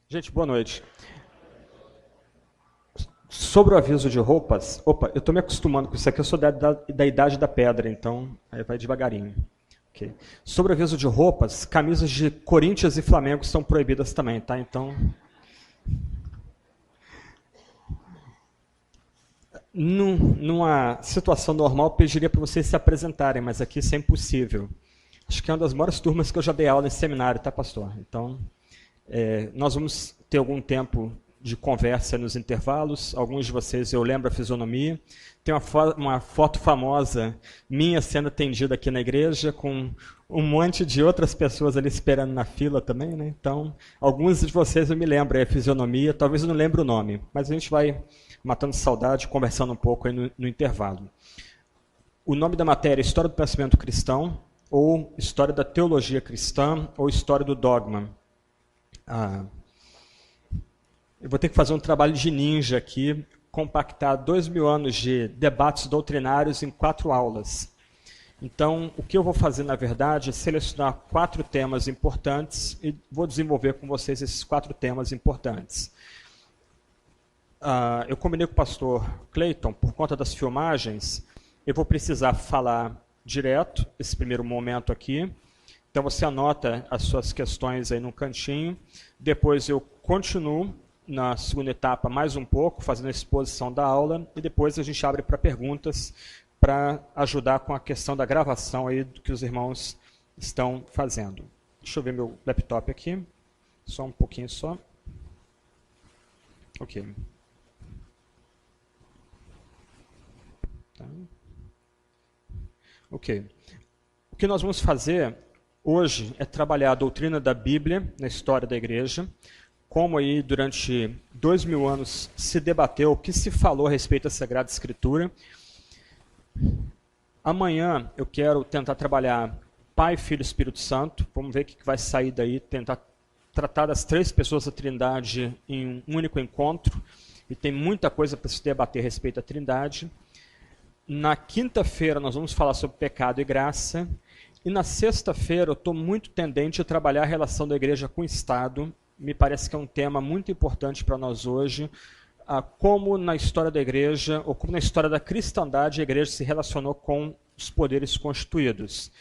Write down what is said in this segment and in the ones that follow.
Gente, boa noite. Sobre o aviso de roupas, eu estou me acostumando com isso aqui, eu sou da idade da pedra, então aí vai devagarinho. Okay. Sobre o aviso de roupas, camisas de Corinthians e Flamengo são proibidas também, tá? Então, numa situação normal, eu pediria para vocês se apresentarem, mas aqui isso é impossível. Acho que é uma das maiores turmas que eu já dei aula nesse seminário, tá, pastor? Então, nós vamos ter algum tempo de conversa nos intervalos. Alguns de vocês eu lembro a fisionomia. Tem uma foto famosa minha sendo atendida aqui na igreja, com um monte de outras pessoas ali esperando na fila também, né? Então, alguns de vocês eu me lembro a fisionomia, talvez eu não lembre o nome, mas a gente vai matando saudade, conversando um pouco aí no intervalo. O nome da matéria é História do Pensamento Cristão, ou História da Teologia Cristã, ou História do Dogma. Eu vou ter que fazer um trabalho de ninja aqui, compactar 2000 anos de debates doutrinários em 4 aulas. Então, o que eu vou fazer, na verdade, é selecionar 4 temas importantes e vou desenvolver com vocês esses 4 temas importantes. Eu combinei com o pastor Clayton, por conta das filmagens, eu vou precisar falar direto, esse primeiro momento aqui. Então, você anota as suas questões aí no cantinho. Depois eu continuo na segunda etapa mais um pouco, fazendo a exposição da aula, e depois a gente abre para perguntas, para ajudar com a questão da gravação aí do que os irmãos estão fazendo. Deixa eu ver meu laptop aqui, só um pouquinho só. Ok. Tá. Ok. O que nós vamos fazer hoje é trabalhar a doutrina da Bíblia na história da igreja, como aí durante 2000 anos se debateu, o que se falou a respeito da Sagrada Escritura. Amanhã eu quero tentar trabalhar Pai, Filho e Espírito Santo. Vamos ver o que vai sair daí, tentar tratar das 3 pessoas da Trindade em um único encontro. E tem muita coisa para se debater a respeito da Trindade. Na quinta-feira nós vamos falar sobre pecado e graça. E na sexta-feira eu estou muito tendente a trabalhar a relação da igreja com o Estado. Me parece que é um tema muito importante para nós hoje, como na história da igreja, ou como na história da cristandade, a igreja se relacionou com os poderes constituídos.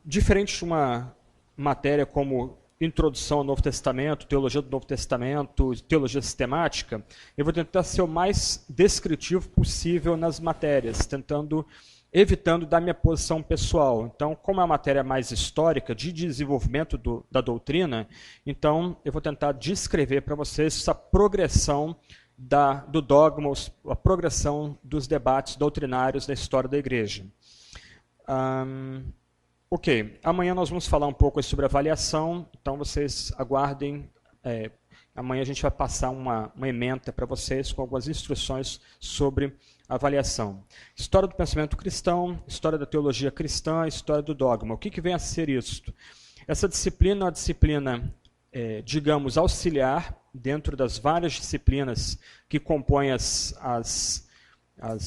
Diferente de uma matéria como Introdução ao Novo Testamento, Teologia do Novo Testamento, Teologia Sistemática, eu vou tentar ser o mais descritivo possível nas matérias, evitando da minha posição pessoal. Então, como é uma matéria mais histórica, de desenvolvimento da doutrina, então eu vou tentar descrever para vocês essa progressão do dogma, a progressão dos debates doutrinários da história da igreja. Ok, amanhã nós vamos falar um pouco sobre avaliação, então vocês aguardem. Amanhã a gente vai passar uma ementa para vocês com algumas instruções sobre avaliação. História do pensamento cristão, história da teologia cristã, história do dogma. O que vem a ser isso? Essa disciplina é uma disciplina, digamos, auxiliar, dentro das várias disciplinas que compõem os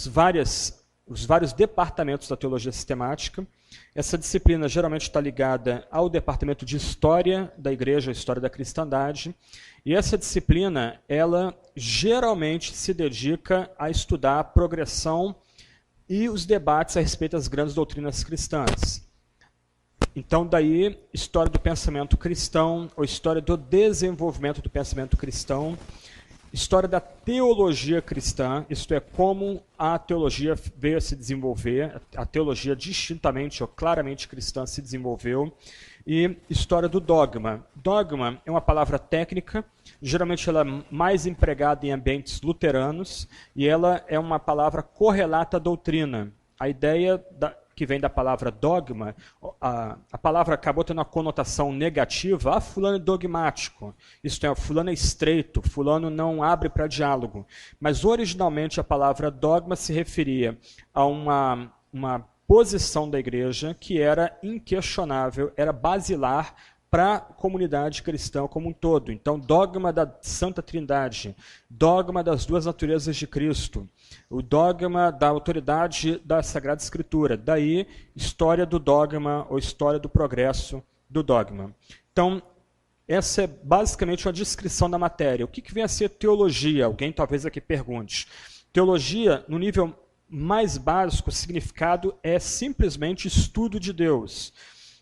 vários departamentos da teologia sistemática. Essa disciplina geralmente está ligada ao departamento de História da Igreja, História da Cristandade, e essa disciplina, ela geralmente se dedica a estudar a progressão e os debates a respeito das grandes doutrinas cristãs. Então, daí, História do Pensamento Cristão, ou História do Desenvolvimento do Pensamento Cristão, História da Teologia Cristã, isto é, como a teologia veio a se desenvolver, a teologia distintamente ou claramente cristã se desenvolveu, e História do Dogma. Dogma é uma palavra técnica, geralmente ela é mais empregada em ambientes luteranos, e ela é uma palavra correlata à doutrina. A ideia que vem da palavra dogma, a palavra acabou tendo uma conotação negativa. Fulano é dogmático, isto é, fulano é estreito, fulano não abre para diálogo. Mas originalmente a palavra dogma se referia a uma posição da igreja que era inquestionável, era basilar para a comunidade cristã como um todo. Então, dogma da Santa Trindade, dogma das 2 naturezas de Cristo, o dogma da autoridade da Sagrada Escritura. Daí, história do dogma ou história do progresso do dogma. Então, essa é basicamente uma descrição da matéria. O que vem a ser teologia? Alguém talvez aqui pergunte. Teologia, no nível mais básico, o significado é simplesmente estudo de Deus.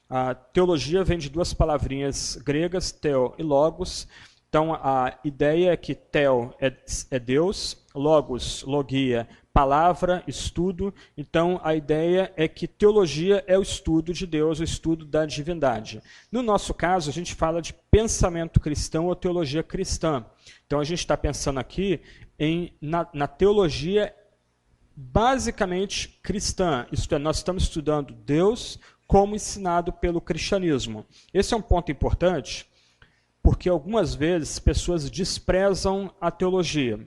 A teologia vem de duas palavrinhas gregas, theo e logos. Então, a ideia é que theo é Deus, logos, logia, palavra, estudo. Então, a ideia é que teologia é o estudo de Deus, o estudo da divindade. No nosso caso, a gente fala de pensamento cristão ou teologia cristã. Então, a gente está pensando aqui na teologia basicamente cristã, isto é, nós estamos estudando Deus como ensinado pelo cristianismo. Esse é um ponto importante, porque algumas vezes pessoas desprezam a teologia.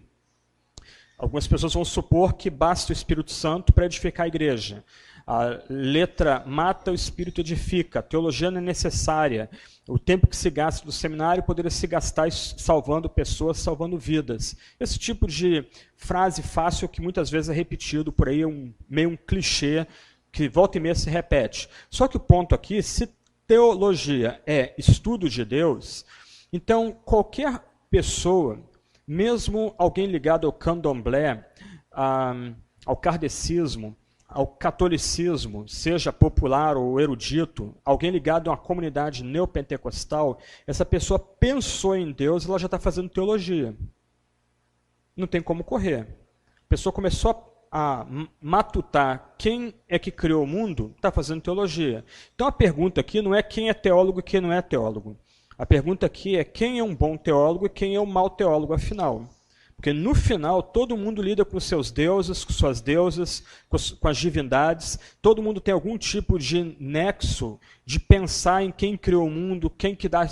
Algumas pessoas vão supor que basta o Espírito Santo para edificar a igreja. A letra mata, o Espírito edifica. A teologia não é necessária. O tempo que se gasta no seminário poderia se gastar salvando pessoas, salvando vidas. Esse tipo de frase fácil que muitas vezes é repetido por aí, meio um clichê que volta e meia se repete. Só que o ponto aqui, se teologia é estudo de Deus, então qualquer pessoa, mesmo alguém ligado ao candomblé, ao kardecismo, ao catolicismo, seja popular ou erudito, alguém ligado a uma comunidade neopentecostal, essa pessoa pensou em Deus, ela já está fazendo teologia. Não tem como correr. A pessoa começou a matutar quem é que criou o mundo, está fazendo teologia. Então a pergunta aqui não é quem é teólogo e quem não é teólogo. A pergunta aqui é quem é um bom teólogo e quem é um mau teólogo, afinal. Porque no final todo mundo lida com seus deuses, com suas deusas, com as divindades. Todo mundo tem algum tipo de nexo de pensar em quem criou o mundo, quem que dá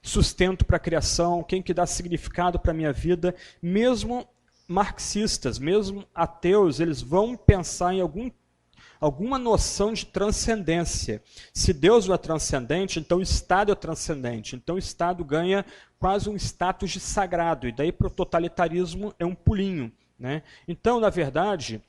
sustento para a criação, quem que dá significado para a minha vida. Mesmo marxistas, mesmo ateus, eles vão pensar em alguma noção de transcendência. Se Deus não é transcendente, então o Estado é transcendente. Então o Estado ganha quase um status de sagrado, e daí para o totalitarismo é um pulinho, né? Então, na verdade,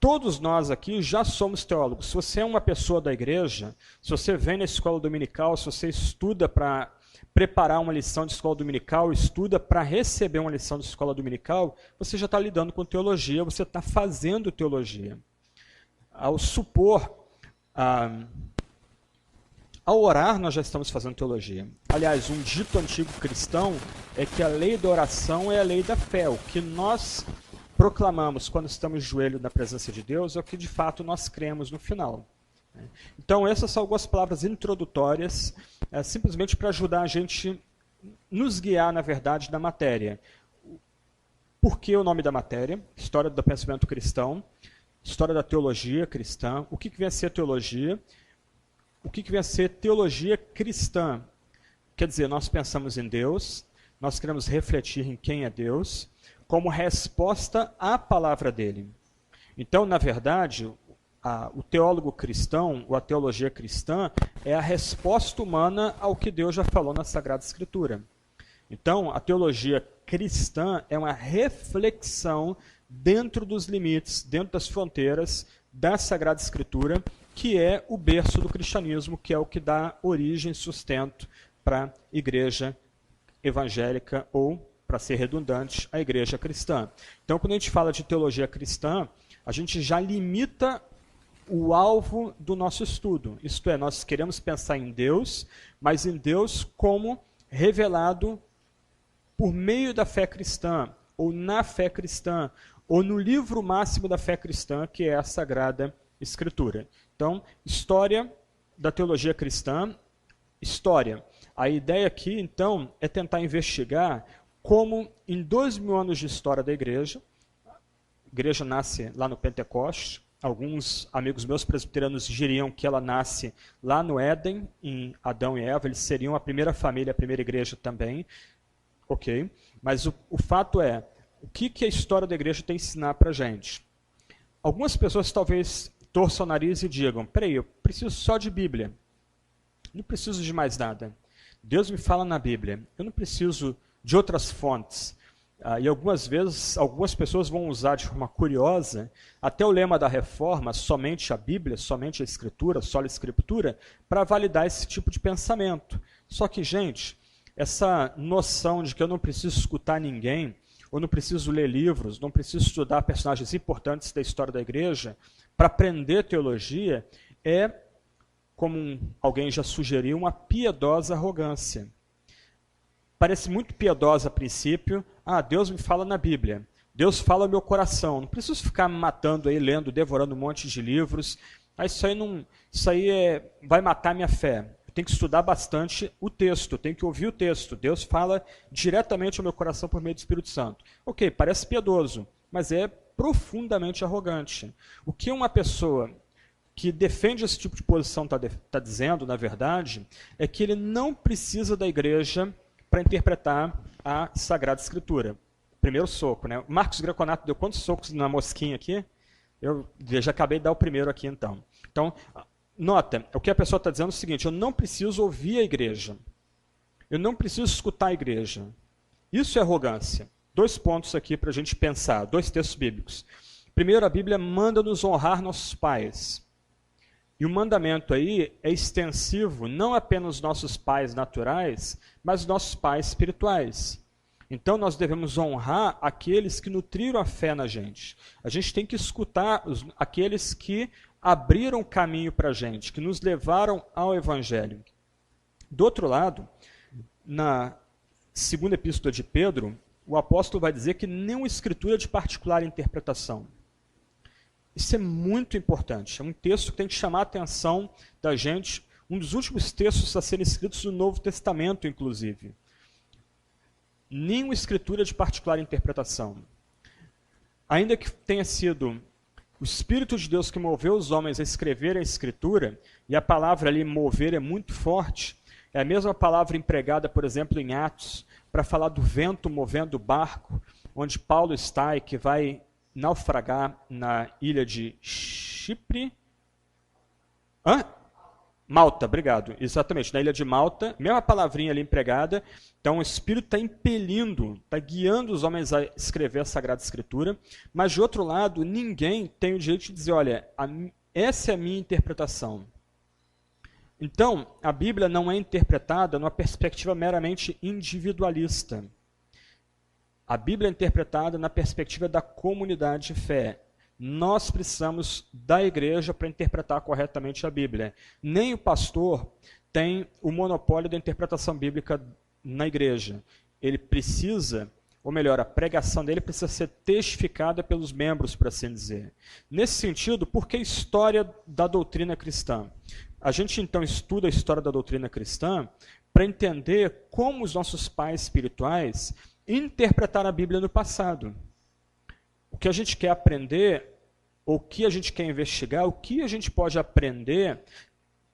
todos nós aqui já somos teólogos. Se você é uma pessoa da igreja, se você vem na escola dominical, se você estuda para preparar uma lição de escola dominical, estuda para receber uma lição de escola dominical, você já está lidando com teologia, você está fazendo teologia. Ao supor, ao orar, nós já estamos fazendo teologia. Aliás, um dito antigo cristão é que a lei da oração é a lei da fé. O que nós proclamamos quando estamos de joelho na presença de Deus é o que de fato nós cremos no final. Então, essas são algumas palavras introdutórias, simplesmente para ajudar a gente nos guiar, na verdade, da matéria. Por que o nome da matéria? História do pensamento cristão. História da teologia cristã. O que vem a ser teologia? O que vem a ser teologia cristã? Quer dizer, nós pensamos em Deus, nós queremos refletir em quem é Deus, como resposta à palavra dele. Então, na verdade, o teólogo cristão, ou a teologia cristã, é a resposta humana ao que Deus já falou na Sagrada Escritura. Então, a teologia cristã é uma reflexão dentro dos limites, dentro das fronteiras da Sagrada Escritura, que é o berço do cristianismo, que é o que dá origem e sustento para a igreja evangélica ou, para ser redundante, a igreja cristã. Então, quando a gente fala de teologia cristã, a gente já limita o alvo do nosso estudo. Isto é, nós queremos pensar em Deus, mas em Deus como revelado por meio da fé cristã, ou na fé cristã, ou no livro máximo da fé cristã, que é a Sagrada Escritura. Então, história da teologia cristã, história. A ideia aqui, então, é tentar investigar como, em 2000 anos de história da igreja, a igreja nasce lá no Pentecostes, alguns amigos meus presbiterianos diriam que ela nasce lá no Éden, em Adão e Eva, eles seriam a primeira família, a primeira igreja também, ok? Mas o fato é, o que a história da igreja tem a ensinar para a gente? Algumas pessoas talvez torçam o nariz e digam, peraí, eu preciso só de Bíblia, não preciso de mais nada. Deus me fala na Bíblia, eu não preciso de outras fontes. E algumas vezes, algumas pessoas vão usar de forma curiosa, até o lema da reforma, somente a Bíblia, somente a Escritura, sola Escritura, para validar esse tipo de pensamento. Só que, gente, essa noção de que eu não preciso escutar ninguém, ou não preciso ler livros, não preciso estudar personagens importantes da história da igreja para aprender teologia, é, como alguém já sugeriu, uma piedosa arrogância. Parece muito piedosa a princípio. Deus me fala na Bíblia. Deus fala ao meu coração. Não preciso ficar me matando aí, lendo, devorando um monte de livros. Isso aí vai matar minha fé. Eu tenho que estudar bastante o texto, eu tenho que ouvir o texto. Deus fala diretamente ao meu coração por meio do Espírito Santo. Ok, parece piedoso, mas é profundamente arrogante. O que uma pessoa que defende esse tipo de posição está dizendo, na verdade, é que ele não precisa da igreja para interpretar a Sagrada Escritura. Primeiro soco, né? Marcos Greconato deu quantos socos na mosquinha aqui? Eu já acabei de dar o primeiro aqui, então. Então, nota, o que a pessoa está dizendo é o seguinte: eu não preciso ouvir a igreja. Eu não preciso escutar a igreja. Isso é arrogância. 2 pontos aqui para a gente pensar, 2 textos bíblicos. Primeiro, a Bíblia manda nos honrar nossos pais. E o mandamento aí é extensivo não apenas aos nossos pais naturais, mas aos nossos pais espirituais. Então nós devemos honrar aqueles que nutriram a fé na gente. A gente tem que escutar aqueles que abriram caminho para a gente, que nos levaram ao Evangelho. Do outro lado, na segunda epístola de Pedro, o apóstolo vai dizer que nenhuma escritura é de particular interpretação. Isso é muito importante. É um texto que tem que chamar a atenção da gente. Um dos últimos textos a serem escritos no Novo Testamento, inclusive. Nenhuma escritura de particular interpretação. Ainda que tenha sido o Espírito de Deus que moveu os homens a escrever a Escritura, e a palavra ali mover é muito forte, é a mesma palavra empregada, por exemplo, em Atos, para falar do vento movendo o barco, onde Paulo está e que vai naufragar na ilha de Chipre. Malta, obrigado. Exatamente, na ilha de Malta, mesma palavrinha ali empregada. Então o Espírito está impelindo, está guiando os homens a escrever a Sagrada Escritura, mas de outro lado, ninguém tem o direito de dizer, olha, essa é a minha interpretação. Então, a Bíblia não é interpretada numa perspectiva meramente individualista. A Bíblia é interpretada na perspectiva da comunidade de fé. Nós precisamos da igreja para interpretar corretamente a Bíblia. Nem o pastor tem o monopólio da interpretação bíblica na igreja. Ele precisa, ou melhor, a pregação dele precisa ser testificada pelos membros, por assim dizer. Nesse sentido, por que a história da doutrina cristã? A gente então estuda a história da doutrina cristã para entender como os nossos pais espirituais interpretar a Bíblia no passado. O que a gente quer aprender, ou o que a gente quer investigar, o que a gente pode aprender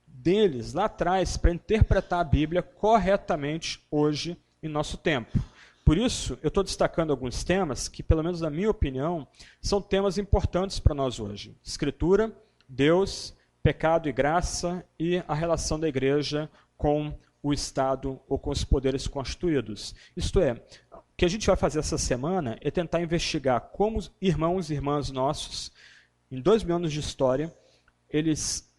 deles lá atrás para interpretar a Bíblia corretamente hoje em nosso tempo. Por isso, eu estou destacando alguns temas que, pelo menos na minha opinião, são temas importantes para nós hoje. Escritura, Deus, pecado e graça e a relação da igreja com o Estado ou com os poderes constituídos. Isto é, o que a gente vai fazer essa semana é tentar investigar como irmãos e irmãs nossos, em 2000 anos de história, eles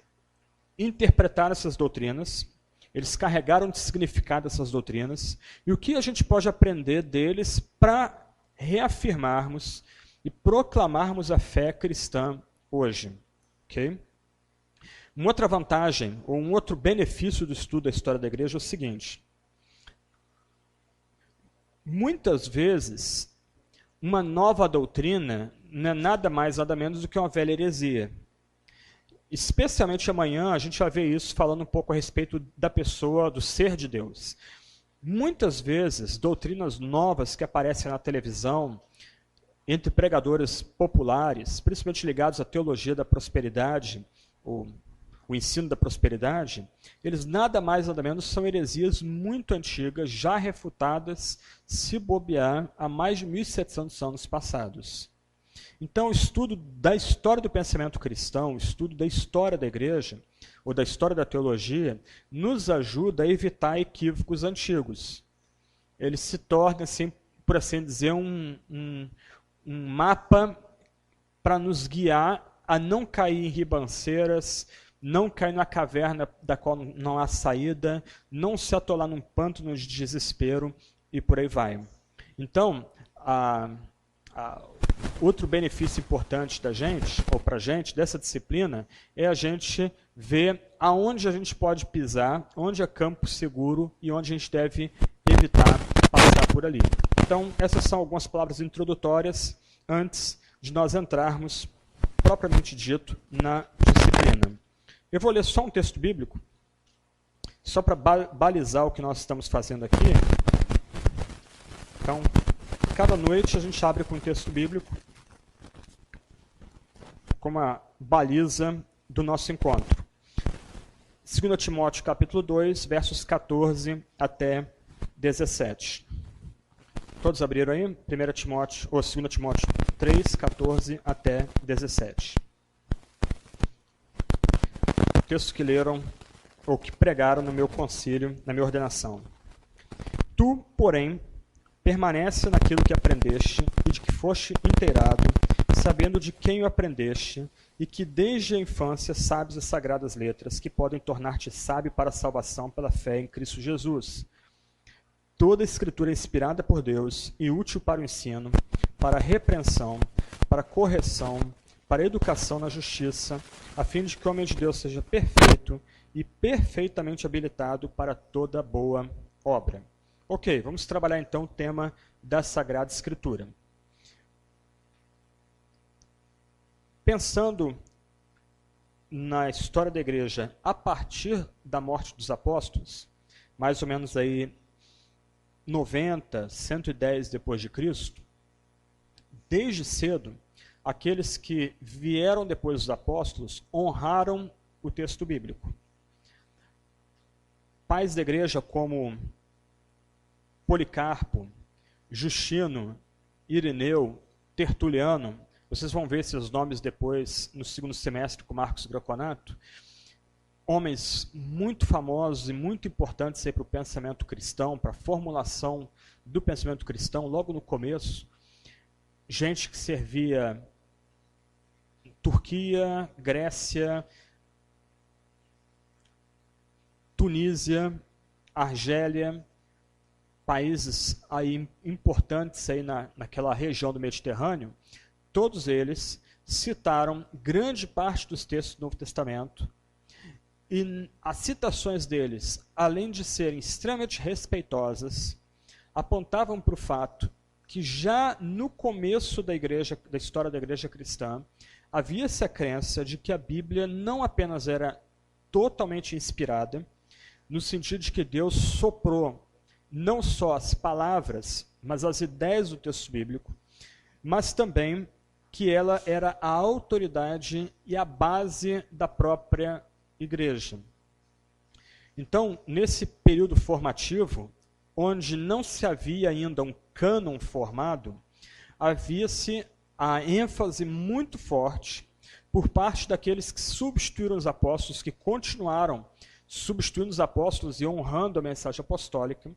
interpretaram essas doutrinas, eles carregaram de significado essas doutrinas, e o que a gente pode aprender deles para reafirmarmos e proclamarmos a fé cristã hoje. Okay? Uma outra vantagem, ou um outro benefício do estudo da história da igreja é o seguinte: muitas vezes, uma nova doutrina não é nada mais, nada menos do que uma velha heresia. Especialmente amanhã, a gente vai ver isso falando um pouco a respeito da pessoa, do ser de Deus. Muitas vezes, doutrinas novas que aparecem na televisão, entre pregadores populares, principalmente ligados à teologia da prosperidade, o ensino da prosperidade, eles nada mais nada menos são heresias muito antigas, já refutadas, se bobear, há mais de 1.700 anos passados. Então, o estudo da história do pensamento cristão, o estudo da história da igreja, ou da história da teologia, nos ajuda a evitar equívocos antigos. Ele se torna, assim, por assim dizer, um mapa para nos guiar a não cair em ribanceiras, não cair numa caverna da qual não há saída, não se atolar num pântano de desespero e por aí vai. Então, outro benefício importante da gente, ou para a gente, dessa disciplina, é a gente ver aonde a gente pode pisar, onde é campo seguro e onde a gente deve evitar passar por ali. Então, essas são algumas palavras introdutórias antes de nós entrarmos, propriamente dito, na disciplina. Eu vou ler só um texto bíblico, só para balizar o que nós estamos fazendo aqui. Então, cada noite a gente abre com um texto bíblico como a baliza do nosso encontro. 2 Timóteo capítulo 2, versos 14 até 17. Todos abriram aí? 2 Timóteo 3, 14 até 17. Textos que leram ou que pregaram no meu concílio, na minha ordenação. Tu, porém, permanece naquilo que aprendeste e de que foste inteirado, sabendo de quem o aprendeste, e que desde a infância sabes as sagradas letras, que podem tornar-te sábio para a salvação pela fé em Cristo Jesus. Toda a Escritura é inspirada por Deus e útil para o ensino, para a repreensão, para a correção, para a educação na justiça, a fim de que o homem de Deus seja perfeito e perfeitamente habilitado para toda boa obra. Ok, vamos trabalhar então o tema da Sagrada Escritura. Pensando na história da igreja a partir da morte dos apóstolos, mais ou menos aí 90, 110 depois de Cristo, desde cedo, aqueles que vieram depois dos apóstolos honraram o texto bíblico. Pais da igreja como Policarpo, Justino, Irineu, Tertuliano, vocês vão ver esses nomes depois no segundo semestre com Marcos Graconato, homens muito famosos e muito importantes para o pensamento cristão, para a formulação do pensamento cristão, logo no começo, gente que servia Turquia, Grécia, Tunísia, Argélia, países aí importantes aí naquela região do Mediterrâneo, todos eles citaram grande parte dos textos do Novo Testamento, e as citações deles, além de serem extremamente respeitosas, apontavam para o fato que já no começo da história da igreja cristã, havia-se a crença de que a Bíblia não apenas era totalmente inspirada, no sentido de que Deus soprou não só as palavras, mas as ideias do texto bíblico, mas também que ela era a autoridade e a base da própria igreja. Então, nesse período formativo, onde não se havia ainda um cânon formado, havia-se a ênfase muito forte por parte daqueles que substituíram os apóstolos, que continuaram substituindo os apóstolos e honrando a mensagem apostólica,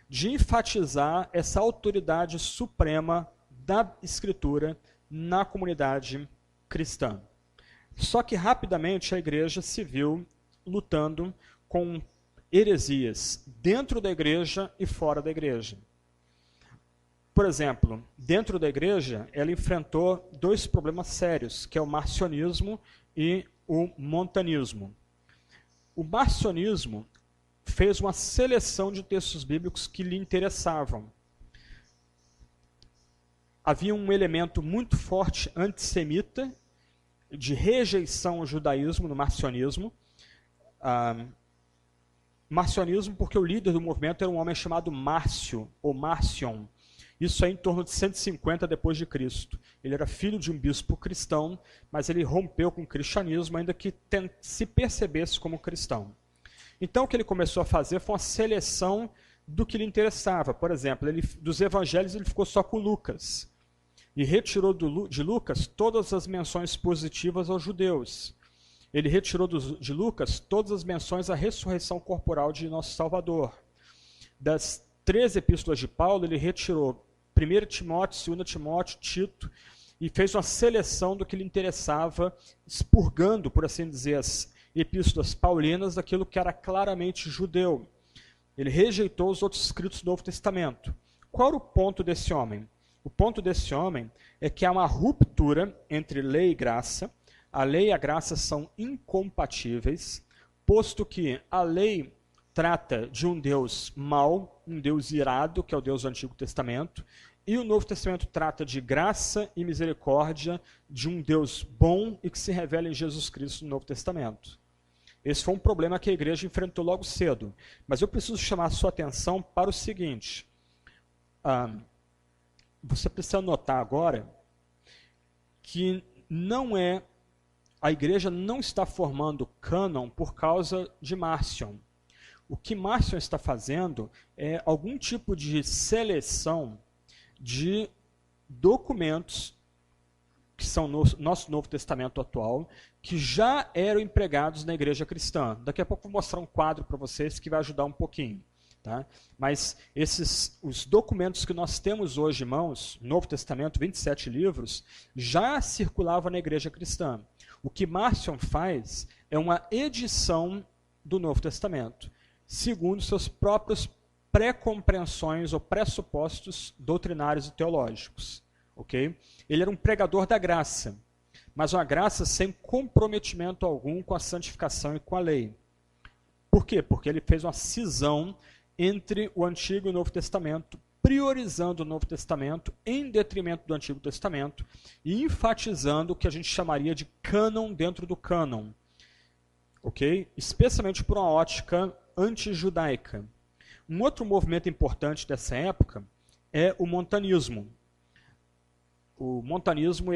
de enfatizar essa autoridade suprema da Escritura na comunidade cristã. Só que rapidamente a igreja se viu lutando com heresias dentro da igreja e fora da igreja. Por exemplo, dentro da igreja, ela enfrentou dois problemas sérios, que é o marcionismo e o montanismo. O marcionismo fez uma seleção de textos bíblicos que lhe interessavam. Havia um elemento muito forte antissemita, de rejeição ao judaísmo no marcionismo. Marcionismo porque o líder do movimento era um homem chamado Márcio, ou Marcion. Isso é em torno de 150 depois de Cristo. Ele era filho de um bispo cristão, mas ele rompeu com o cristianismo, ainda que se percebesse como cristão. Então o que ele começou a fazer foi uma seleção do que lhe interessava. Por exemplo, dos evangelhos ele ficou só com Lucas. E retirou de Lucas todas as menções positivas aos judeus. Ele retirou de Lucas todas as menções à ressurreição corporal de nosso Salvador. Das 3 epístolas de Paulo, ele retirou 1 Timóteo, 2 Timóteo, Tito, e fez uma seleção do que lhe interessava, expurgando, por assim dizer, as epístolas paulinas daquilo que era claramente judeu. Ele rejeitou os outros escritos do Novo Testamento. Qual era o ponto desse homem? O ponto desse homem é que há uma ruptura entre lei e graça. A lei e a graça são incompatíveis, posto que a lei trata de um Deus mau, um Deus irado, que é o Deus do Antigo Testamento, e o Novo Testamento trata de graça e misericórdia, de um Deus bom e que se revela em Jesus Cristo no Novo Testamento. Esse foi um problema que a igreja enfrentou logo cedo. Mas eu preciso chamar a sua atenção para o seguinte. Você precisa notar agora que a igreja não está formando cânon por causa de Marcion. O que Marcion está fazendo é algum tipo de seleção de documentos que são no nosso Novo Testamento atual, que já eram empregados na igreja cristã. Daqui a pouco eu vou mostrar um quadro para vocês que vai ajudar um pouquinho. Tá? Mas os documentos que nós temos hoje em mãos, Novo Testamento, 27 livros, já circulavam na igreja cristã. O que Marcion faz é uma edição do Novo Testamento, segundo seus próprios pré-compreensões ou pressupostos doutrinários e teológicos. Okay? Ele era um pregador da graça, mas uma graça sem comprometimento algum com a santificação e com a lei. Por quê? Porque ele fez uma cisão entre o Antigo e o Novo Testamento, priorizando o Novo Testamento em detrimento do Antigo Testamento e enfatizando o que a gente chamaria de cânon dentro do cânon. Okay? Especialmente por uma ótica antijudaica. Um outro movimento importante dessa época é o montanismo. O montanismo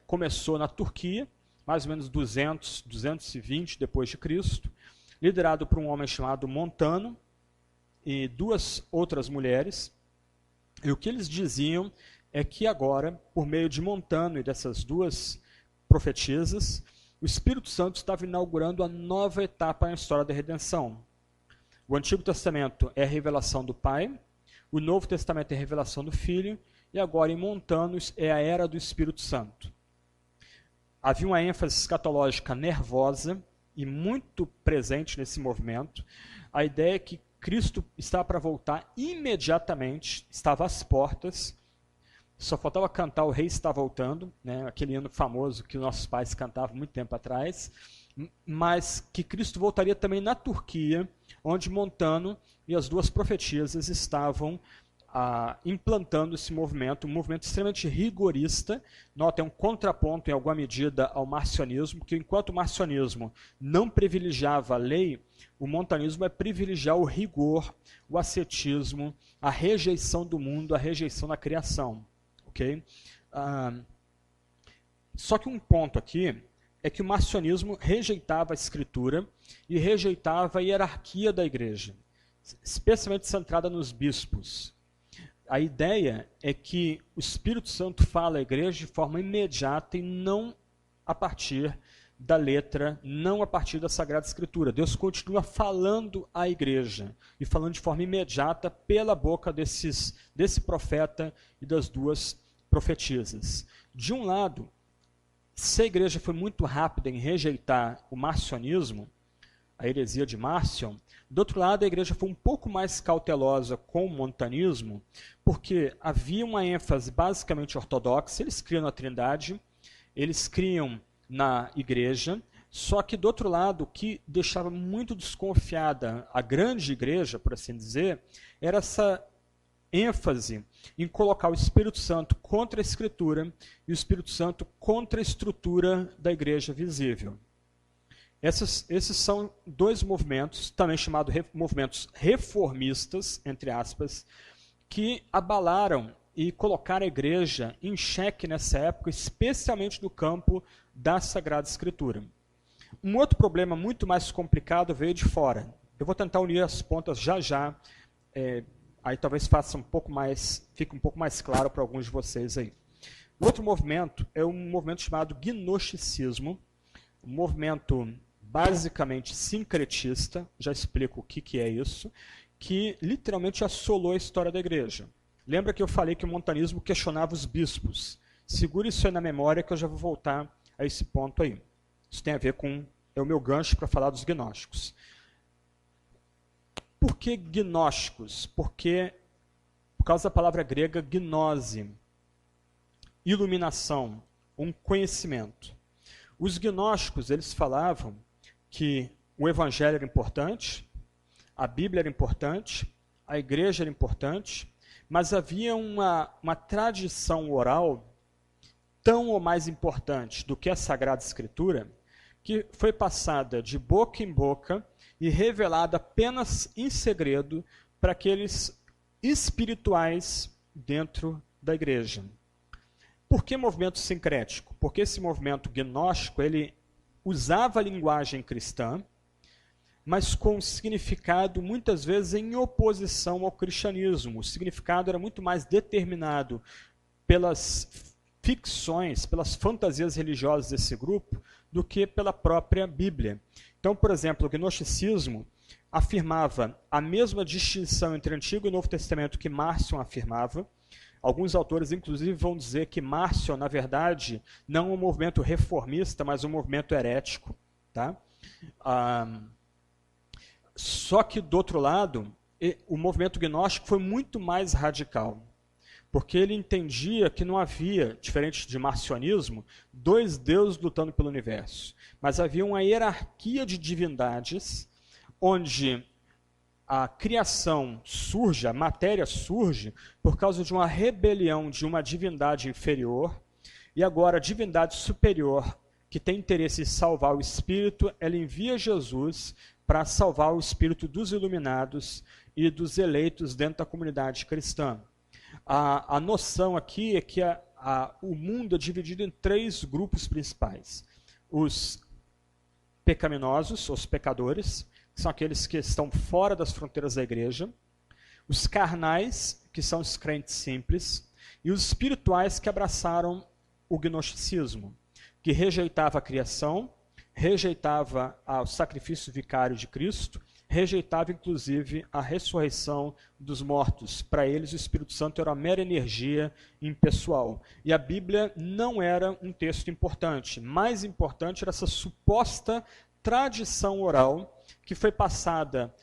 começou na Turquia, mais ou menos 220 depois de Cristo, liderado por um homem chamado Montano e duas outras mulheres. E o que eles diziam é que agora, por meio de Montano e dessas duas profetisas, o Espírito Santo estava inaugurando a nova etapa na história da redenção. O Antigo Testamento é a revelação do Pai, o Novo Testamento é a revelação do Filho, e agora em Montanos é a era do Espírito Santo. Havia uma ênfase escatológica nervosa e muito presente nesse movimento. A ideia é que Cristo está para voltar imediatamente, estava às portas, só faltava cantar "O Rei está voltando", né? Aquele hino famoso que nossos pais cantavam muito tempo atrás, mas que Cristo voltaria também na Turquia, onde Montano e as duas profetisas estavam implantando esse movimento, um movimento extremamente rigorista. Nota, é um contraponto em alguma medida ao marcionismo, que enquanto o marcionismo não privilegiava a lei, o montanismo vai privilegiar o rigor, o ascetismo, a rejeição do mundo, a rejeição da criação. Okay? Só que um ponto aqui é que o marcionismo rejeitava a escritura e rejeitava a hierarquia da igreja, especialmente centrada nos bispos. A ideia é que o Espírito Santo fala à igreja de forma imediata e não a partir da letra, não a partir da Sagrada Escritura. Deus continua falando à igreja e falando de forma imediata pela boca desse profeta e das duas profetisas. De um lado, se a igreja foi muito rápida em rejeitar o marcionismo, a heresia de Marcion, do outro lado, a igreja foi um pouco mais cautelosa com o montanismo, porque havia uma ênfase basicamente ortodoxa. Eles criam na Trindade, eles criam na igreja, só que do outro lado, o que deixava muito desconfiada a grande igreja, por assim dizer, era essa ênfase em colocar o Espírito Santo contra a Escritura e o Espírito Santo contra a estrutura da igreja visível. Esses são dois movimentos, também chamados movimentos reformistas, entre aspas, que abalaram e colocaram a igreja em xeque nessa época, especialmente no campo da Sagrada Escritura. Um outro problema muito mais complicado veio de fora. Eu vou tentar unir as pontas já, aí talvez fique um pouco mais claro para alguns de vocês aí. O outro movimento é um movimento chamado gnosticismo, um movimento basicamente sincretista, já explico o que é isso, que literalmente assolou a história da igreja. Lembra que eu falei que o montanismo questionava os bispos? Segure isso aí na memória que eu já vou voltar a esse ponto aí. Isso tem a ver com é o meu gancho para falar dos gnósticos. Por que gnósticos? Porque, por causa da palavra grega gnose, iluminação, um conhecimento. Os gnósticos, eles falavam que o evangelho era importante, a Bíblia era importante, a igreja era importante, mas havia uma tradição oral tão ou mais importante do que a Sagrada Escritura, que foi passada de boca em boca e revelada apenas em segredo para aqueles espirituais dentro da igreja. Por que movimento sincrético? Porque esse movimento gnóstico, ele usava a linguagem cristã, mas com significado muitas vezes em oposição ao cristianismo. O significado era muito mais determinado pelas ficções, pelas fantasias religiosas desse grupo, do que pela própria Bíblia. Então, por exemplo, o gnosticismo afirmava a mesma distinção entre Antigo e Novo Testamento que Márcio afirmava. Alguns autores, inclusive, vão dizer que Márcio, na verdade, não é um movimento reformista, mas um movimento herético. Tá? Só que, do outro lado, o movimento gnóstico foi muito mais radical, porque ele entendia que não havia, diferente de marcionismo, dois deuses lutando pelo universo, mas havia uma hierarquia de divindades, onde a criação surge, a matéria surge, por causa de uma rebelião de uma divindade inferior, e agora a divindade superior, que tem interesse em salvar o espírito, ela envia Jesus para salvar o espírito dos iluminados e dos eleitos dentro da comunidade cristã. A noção aqui é que o mundo é dividido em três grupos principais. Os pecaminosos, os pecadores, que são aqueles que estão fora das fronteiras da igreja. Os carnais, que são os crentes simples. E os espirituais, que abraçaram o gnosticismo, que rejeitava a criação, rejeitava o sacrifício vicário de Cristo, rejeitava inclusive a ressurreição dos mortos. Para eles o Espírito Santo era uma mera energia impessoal. E a Bíblia não era um texto importante. Mais importante era essa suposta tradição oral que foi passada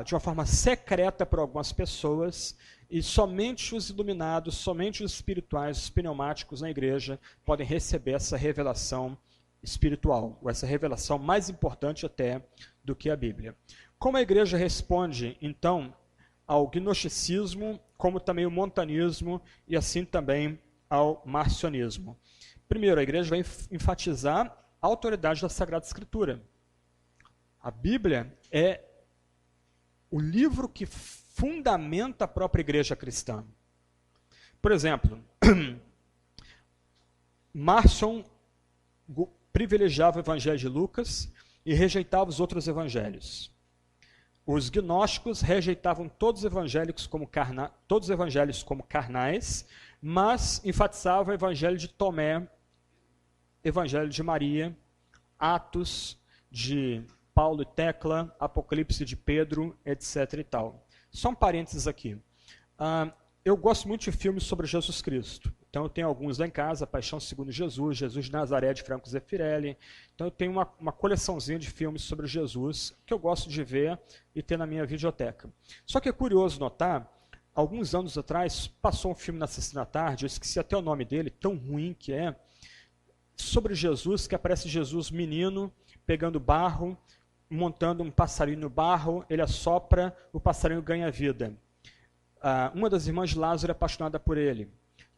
de uma forma secreta por algumas pessoas, e somente os iluminados, somente os espirituais, os pneumáticos na igreja podem receber essa revelação espiritual, ou essa revelação mais importante até do que a Bíblia. Como a igreja responde, então, ao gnosticismo, como também o montanismo e assim também ao marcionismo? Primeiro, a igreja vai enfatizar a autoridade da Sagrada Escritura. A Bíblia é o livro que fundamenta a própria igreja cristã. Por exemplo, Marcion privilegiava o evangelho de Lucas e rejeitava os outros evangelhos. Os gnósticos rejeitavam todos os evangelhos como carnais, mas enfatizavam o evangelho de Tomé, evangelho de Maria, Atos de Paulo e Tecla, Apocalipse de Pedro, etc. e tal. Só um parênteses aqui. Eu gosto muito de filmes sobre Jesus Cristo. Então eu tenho alguns lá em casa, Paixão segundo Jesus, Jesus de Nazaré de Franco Zeffirelli. Então eu tenho uma coleçãozinha de filmes sobre Jesus que eu gosto de ver e ter na minha videoteca. Só que é curioso notar, alguns anos atrás passou um filme na Sessão da Tarde, eu esqueci até o nome dele, tão ruim que é, sobre Jesus, que aparece Jesus menino, pegando barro, montando um passarinho no barro, ele assopra, o passarinho ganha vida. Uma das irmãs de Lázaro é apaixonada por ele.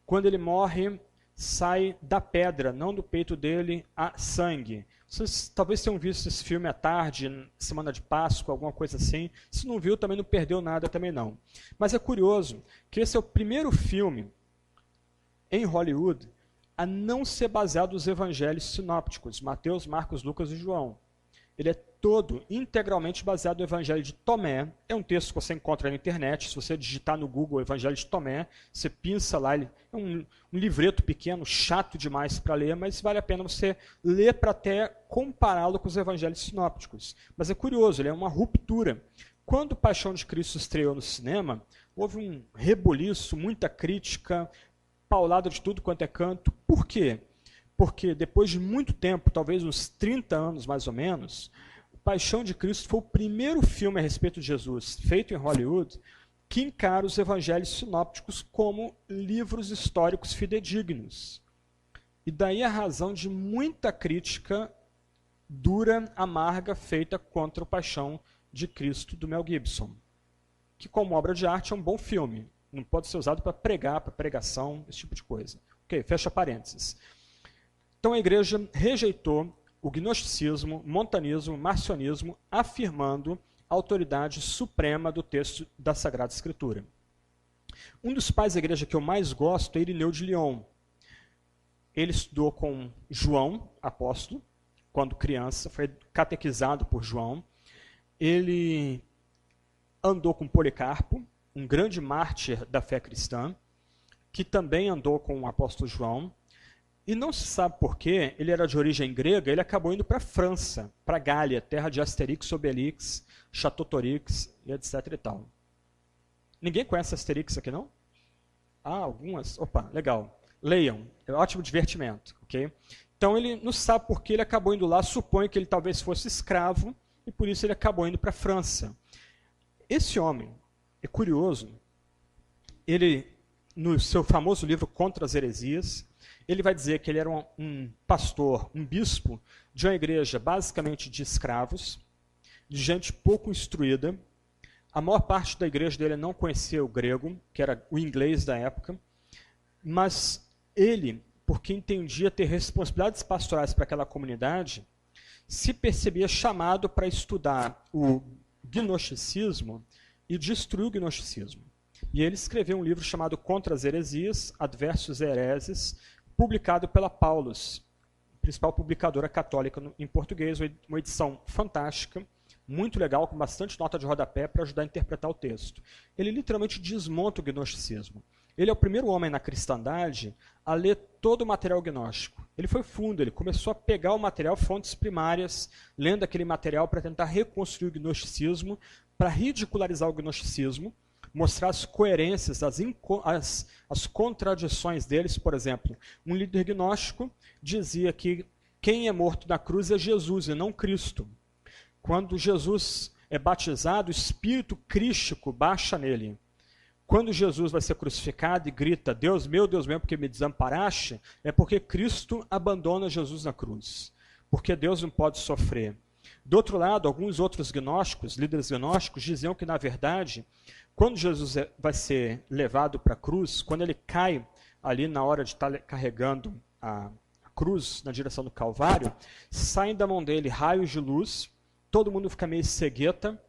Quando ele morre, sai da pedra, não do peito dele, a sangue. Vocês talvez tenham visto esse filme à tarde, semana de Páscoa, alguma coisa assim. Se não viu, também não perdeu nada, também não. Mas é curioso que esse é o primeiro filme em Hollywood a não ser baseado nos evangelhos sinópticos, Mateus, Marcos, Lucas e João. Ele é todo integralmente baseado no Evangelho de Tomé. É um texto que você encontra na internet. Se você digitar no Google o Evangelho de Tomé, você pinça lá. Ele é um livreto pequeno, chato demais para ler, mas vale a pena você ler para até compará-lo com os Evangelhos sinópticos. Mas é curioso, ele é uma ruptura. Quando Paixão de Cristo estreou no cinema, houve um rebuliço, muita crítica, paulada de tudo quanto é canto. Por quê? porque depois de muito tempo, talvez uns 30 anos mais ou menos, Paixão de Cristo foi o primeiro filme a respeito de Jesus feito em Hollywood que encara os evangelhos sinópticos como livros históricos fidedignos. E daí a razão de muita crítica dura, amarga, feita contra o Paixão de Cristo do Mel Gibson, que como obra de arte é um bom filme, não pode ser usado para pregar, para pregação, esse tipo de coisa. Ok, fecha parênteses. Então a igreja rejeitou o gnosticismo, montanismo, marcionismo, afirmando a autoridade suprema do texto da Sagrada Escritura. Um dos pais da igreja que eu mais gosto é Irineu de Lyon. Ele estudou com João, apóstolo, quando criança, foi catequizado por João. Ele andou com Policarpo, um grande mártir da fé cristã, que também andou com o apóstolo João. E não se sabe por quê, ele era de origem grega, ele acabou indo para a França, para a Gália, terra de Asterix, Obelix, Chateautorix e etc e tal. Ninguém conhece Asterix aqui, não? Ah, algumas? Opa, legal. Leiam, é um ótimo divertimento, ok? Então ele não sabe por que ele acabou indo lá, supõe que ele talvez fosse escravo, e por isso ele acabou indo para a França. Esse homem, é curioso, ele, no seu famoso livro Contra as Heresias, ele vai dizer que ele era um pastor, um bispo, de uma igreja basicamente de escravos, de gente pouco instruída. A maior parte da igreja dele não conhecia o grego, que era o inglês da época, mas ele, porque entendia ter responsabilidades pastorais para aquela comunidade, se percebia chamado para estudar o gnosticismo e destruir o gnosticismo. E ele escreveu um livro chamado Contra as Heresias, Adversus Hereses, publicado pela Paulus, principal publicadora católica em português, uma edição fantástica, muito legal, com bastante nota de rodapé para ajudar a interpretar o texto. Ele literalmente desmonta o gnosticismo. Ele é o primeiro homem na cristandade a ler todo o material gnóstico. Ele foi fundo, ele começou a pegar o material, fontes primárias, lendo aquele material para tentar reconstruir o gnosticismo, para ridicularizar o gnosticismo, mostrar as coerências, as contradições deles. Por exemplo, um líder gnóstico dizia que quem é morto na cruz é Jesus e não Cristo. Quando Jesus é batizado, o espírito crístico baixa nele. Quando Jesus vai ser crucificado e grita, Deus meu, porque me desamparaste, é porque Cristo abandona Jesus na cruz. Porque Deus não pode sofrer. Do outro lado, alguns outros gnósticos, líderes gnósticos, diziam que, na verdade, quando Jesus vai ser levado para a cruz, quando ele cai ali na hora de estar carregando a cruz na direção do Calvário, saem da mão dele raios de luz, todo mundo fica meio cegueta.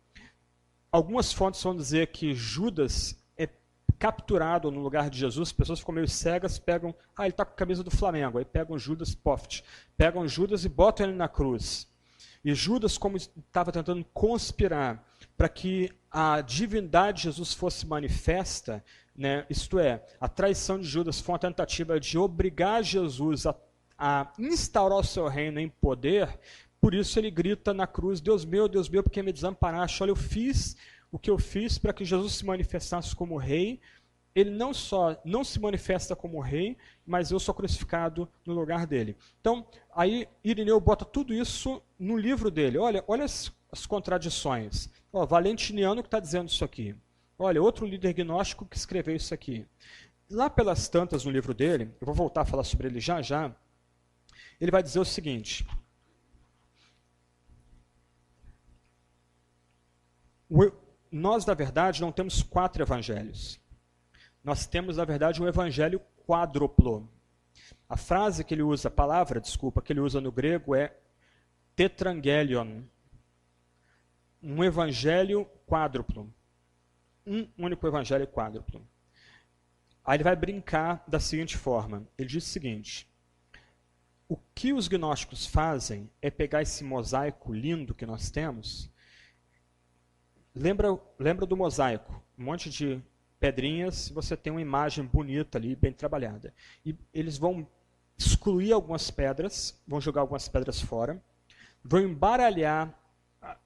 Algumas fontes vão dizer que Judas é capturado no lugar de Jesus, as pessoas ficam meio cegas, pegam, ele está com a camisa do Flamengo, aí pegam Judas, pegam Judas e botam ele na cruz. E Judas, como estava tentando conspirar para que a divindade de Jesus fosse manifesta, né, isto é, a traição de Judas foi uma tentativa de obrigar Jesus a instaurar o seu reino em poder. Por isso ele grita na cruz, Deus meu, porque me desamparaste. Olha, eu fiz o que eu fiz para que Jesus se manifestasse como rei. Ele não só não se manifesta como rei, mas eu sou crucificado no lugar dele. Então, aí Irineu bota tudo isso no livro dele. Olha as contradições. Valentiniano que está dizendo isso aqui. Olha, outro líder gnóstico que escreveu isso aqui. Lá pelas tantas no livro dele, eu vou voltar a falar sobre ele já já, ele vai dizer o seguinte: nós, na verdade, não temos 4 evangelhos. Nós temos, na verdade, um evangelho quádruplo. A frase que ele usa, a palavra, desculpa, que ele usa no grego é tetrangelion. Um evangelho quádruplo. Um único evangelho quádruplo. Aí ele vai brincar da seguinte forma. Ele diz o seguinte: o que os gnósticos fazem é pegar esse mosaico lindo que nós temos. Lembra do mosaico? Um monte de pedrinhas, você tem uma imagem bonita ali, bem trabalhada. E eles vão excluir algumas pedras, vão jogar algumas pedras fora, vão embaralhar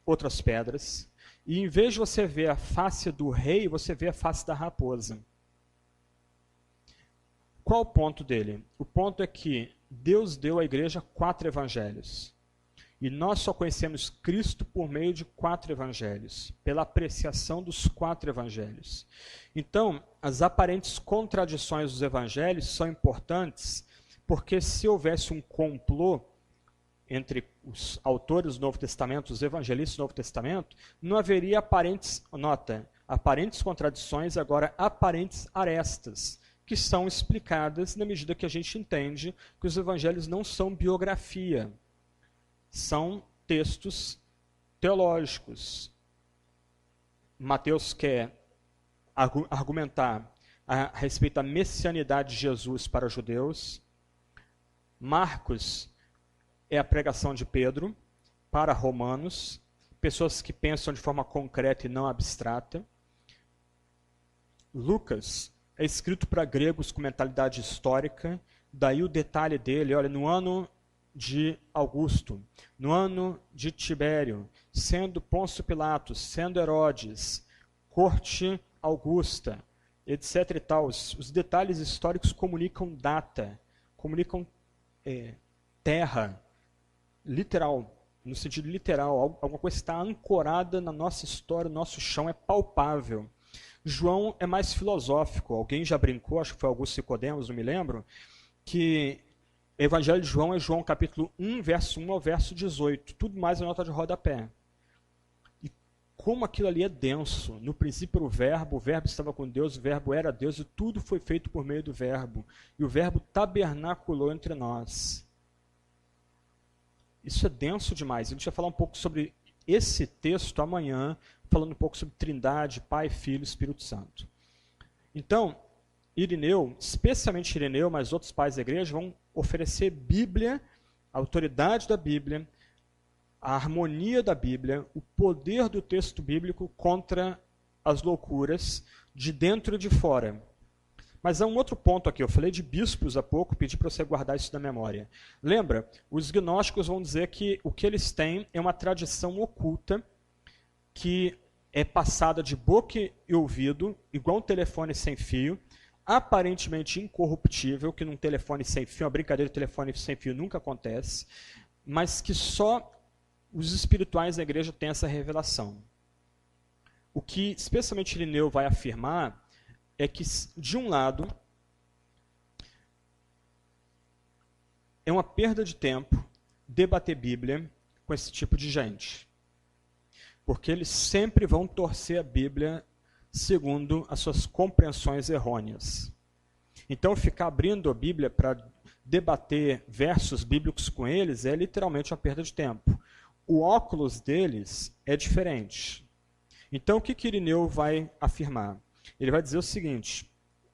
outras pedras, e em vez de você ver a face do rei, você vê a face da raposa. Qual o ponto dele? O ponto é que Deus deu à igreja 4 evangelhos. E nós só conhecemos Cristo por meio de 4 evangelhos, pela apreciação dos 4 evangelhos. Então, as aparentes contradições dos evangelhos são importantes, porque se houvesse um complô entre os autores do Novo Testamento, os evangelistas do Novo Testamento, não haveria aparentes contradições, agora aparentes arestas, que são explicadas na medida que a gente entende que os evangelhos não são biografia, são textos teológicos. Mateus quer argumentar a respeito da messianidade de Jesus para os judeus. Marcos é a pregação de Pedro para romanos, pessoas que pensam de forma concreta e não abstrata. Lucas é escrito para gregos com mentalidade histórica, daí o detalhe dele, olha, no ano de Augusto, no ano de Tibério, sendo Pôncio Pilatos, sendo Herodes, corte Augusta, etc. e tal. Os detalhes históricos comunicam data, comunicam terra, literal, no sentido literal, alguma coisa está ancorada na nossa história, o nosso chão é palpável. João é mais filosófico, alguém já brincou, acho que foi Augusto Nicodemos, não me lembro, que o Evangelho de João é João capítulo 1, verso 1 ao verso 18, tudo mais é nota de rodapé. E como aquilo ali é denso, no princípio era o verbo estava com Deus, o verbo era Deus, e tudo foi feito por meio do verbo, e o verbo tabernaculou entre nós. Isso é denso demais. A gente vai falar um pouco sobre esse texto amanhã, falando um pouco sobre Trindade, Pai, Filho e Espírito Santo. Então, Irineu, especialmente Irineu, mas outros pais da igreja, vão oferecer Bíblia, a autoridade da Bíblia, a harmonia da Bíblia, o poder do texto bíblico contra as loucuras de dentro e de fora. Mas há um outro ponto aqui, eu falei de bispos há pouco, pedi para você guardar isso na memória. Lembra, os gnósticos vão dizer que o que eles têm é uma tradição oculta que é passada de boca e ouvido, igual um telefone sem fio, aparentemente incorruptível, que num telefone sem fio, uma brincadeira de telefone sem fio nunca acontece, mas que só os espirituais da igreja têm essa revelação. O que especialmente Irineu vai afirmar é que, de um lado, é uma perda de tempo debater Bíblia com esse tipo de gente. Porque eles sempre vão torcer a Bíblia segundo as suas compreensões errôneas. Então, ficar abrindo a Bíblia para debater versos bíblicos com eles é literalmente uma perda de tempo. O óculos deles é diferente. Então, o que Irineu vai afirmar? Ele vai dizer o seguinte,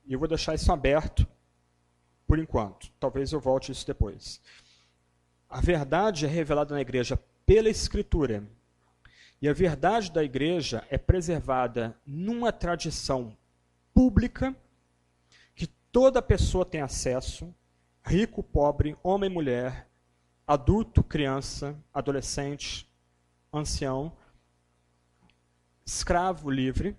e eu vou deixar isso aberto por enquanto, talvez eu volte isso depois. A verdade é revelada na igreja pela Escritura, e a verdade da igreja é preservada numa tradição pública, que toda pessoa tem acesso, rico, pobre, homem, mulher, adulto, criança, adolescente, ancião, escravo, livre.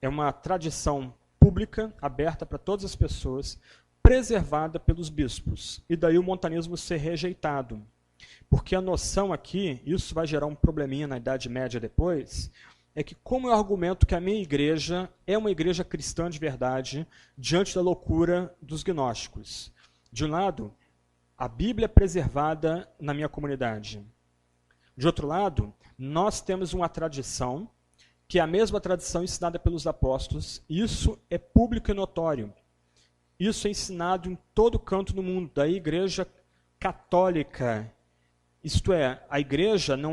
É uma tradição pública, aberta para todas as pessoas, preservada pelos bispos. E daí o montanismo ser rejeitado. Porque a noção aqui, isso vai gerar um probleminha na Idade Média depois, é que como eu argumento que a minha igreja é uma igreja cristã de verdade, diante da loucura dos gnósticos? De um lado, a Bíblia é preservada na minha comunidade. De outro lado, nós temos uma tradição que é a mesma tradição ensinada pelos apóstolos, e isso é público e notório. Isso é ensinado em todo canto do mundo, da igreja católica. Isto é, a igreja não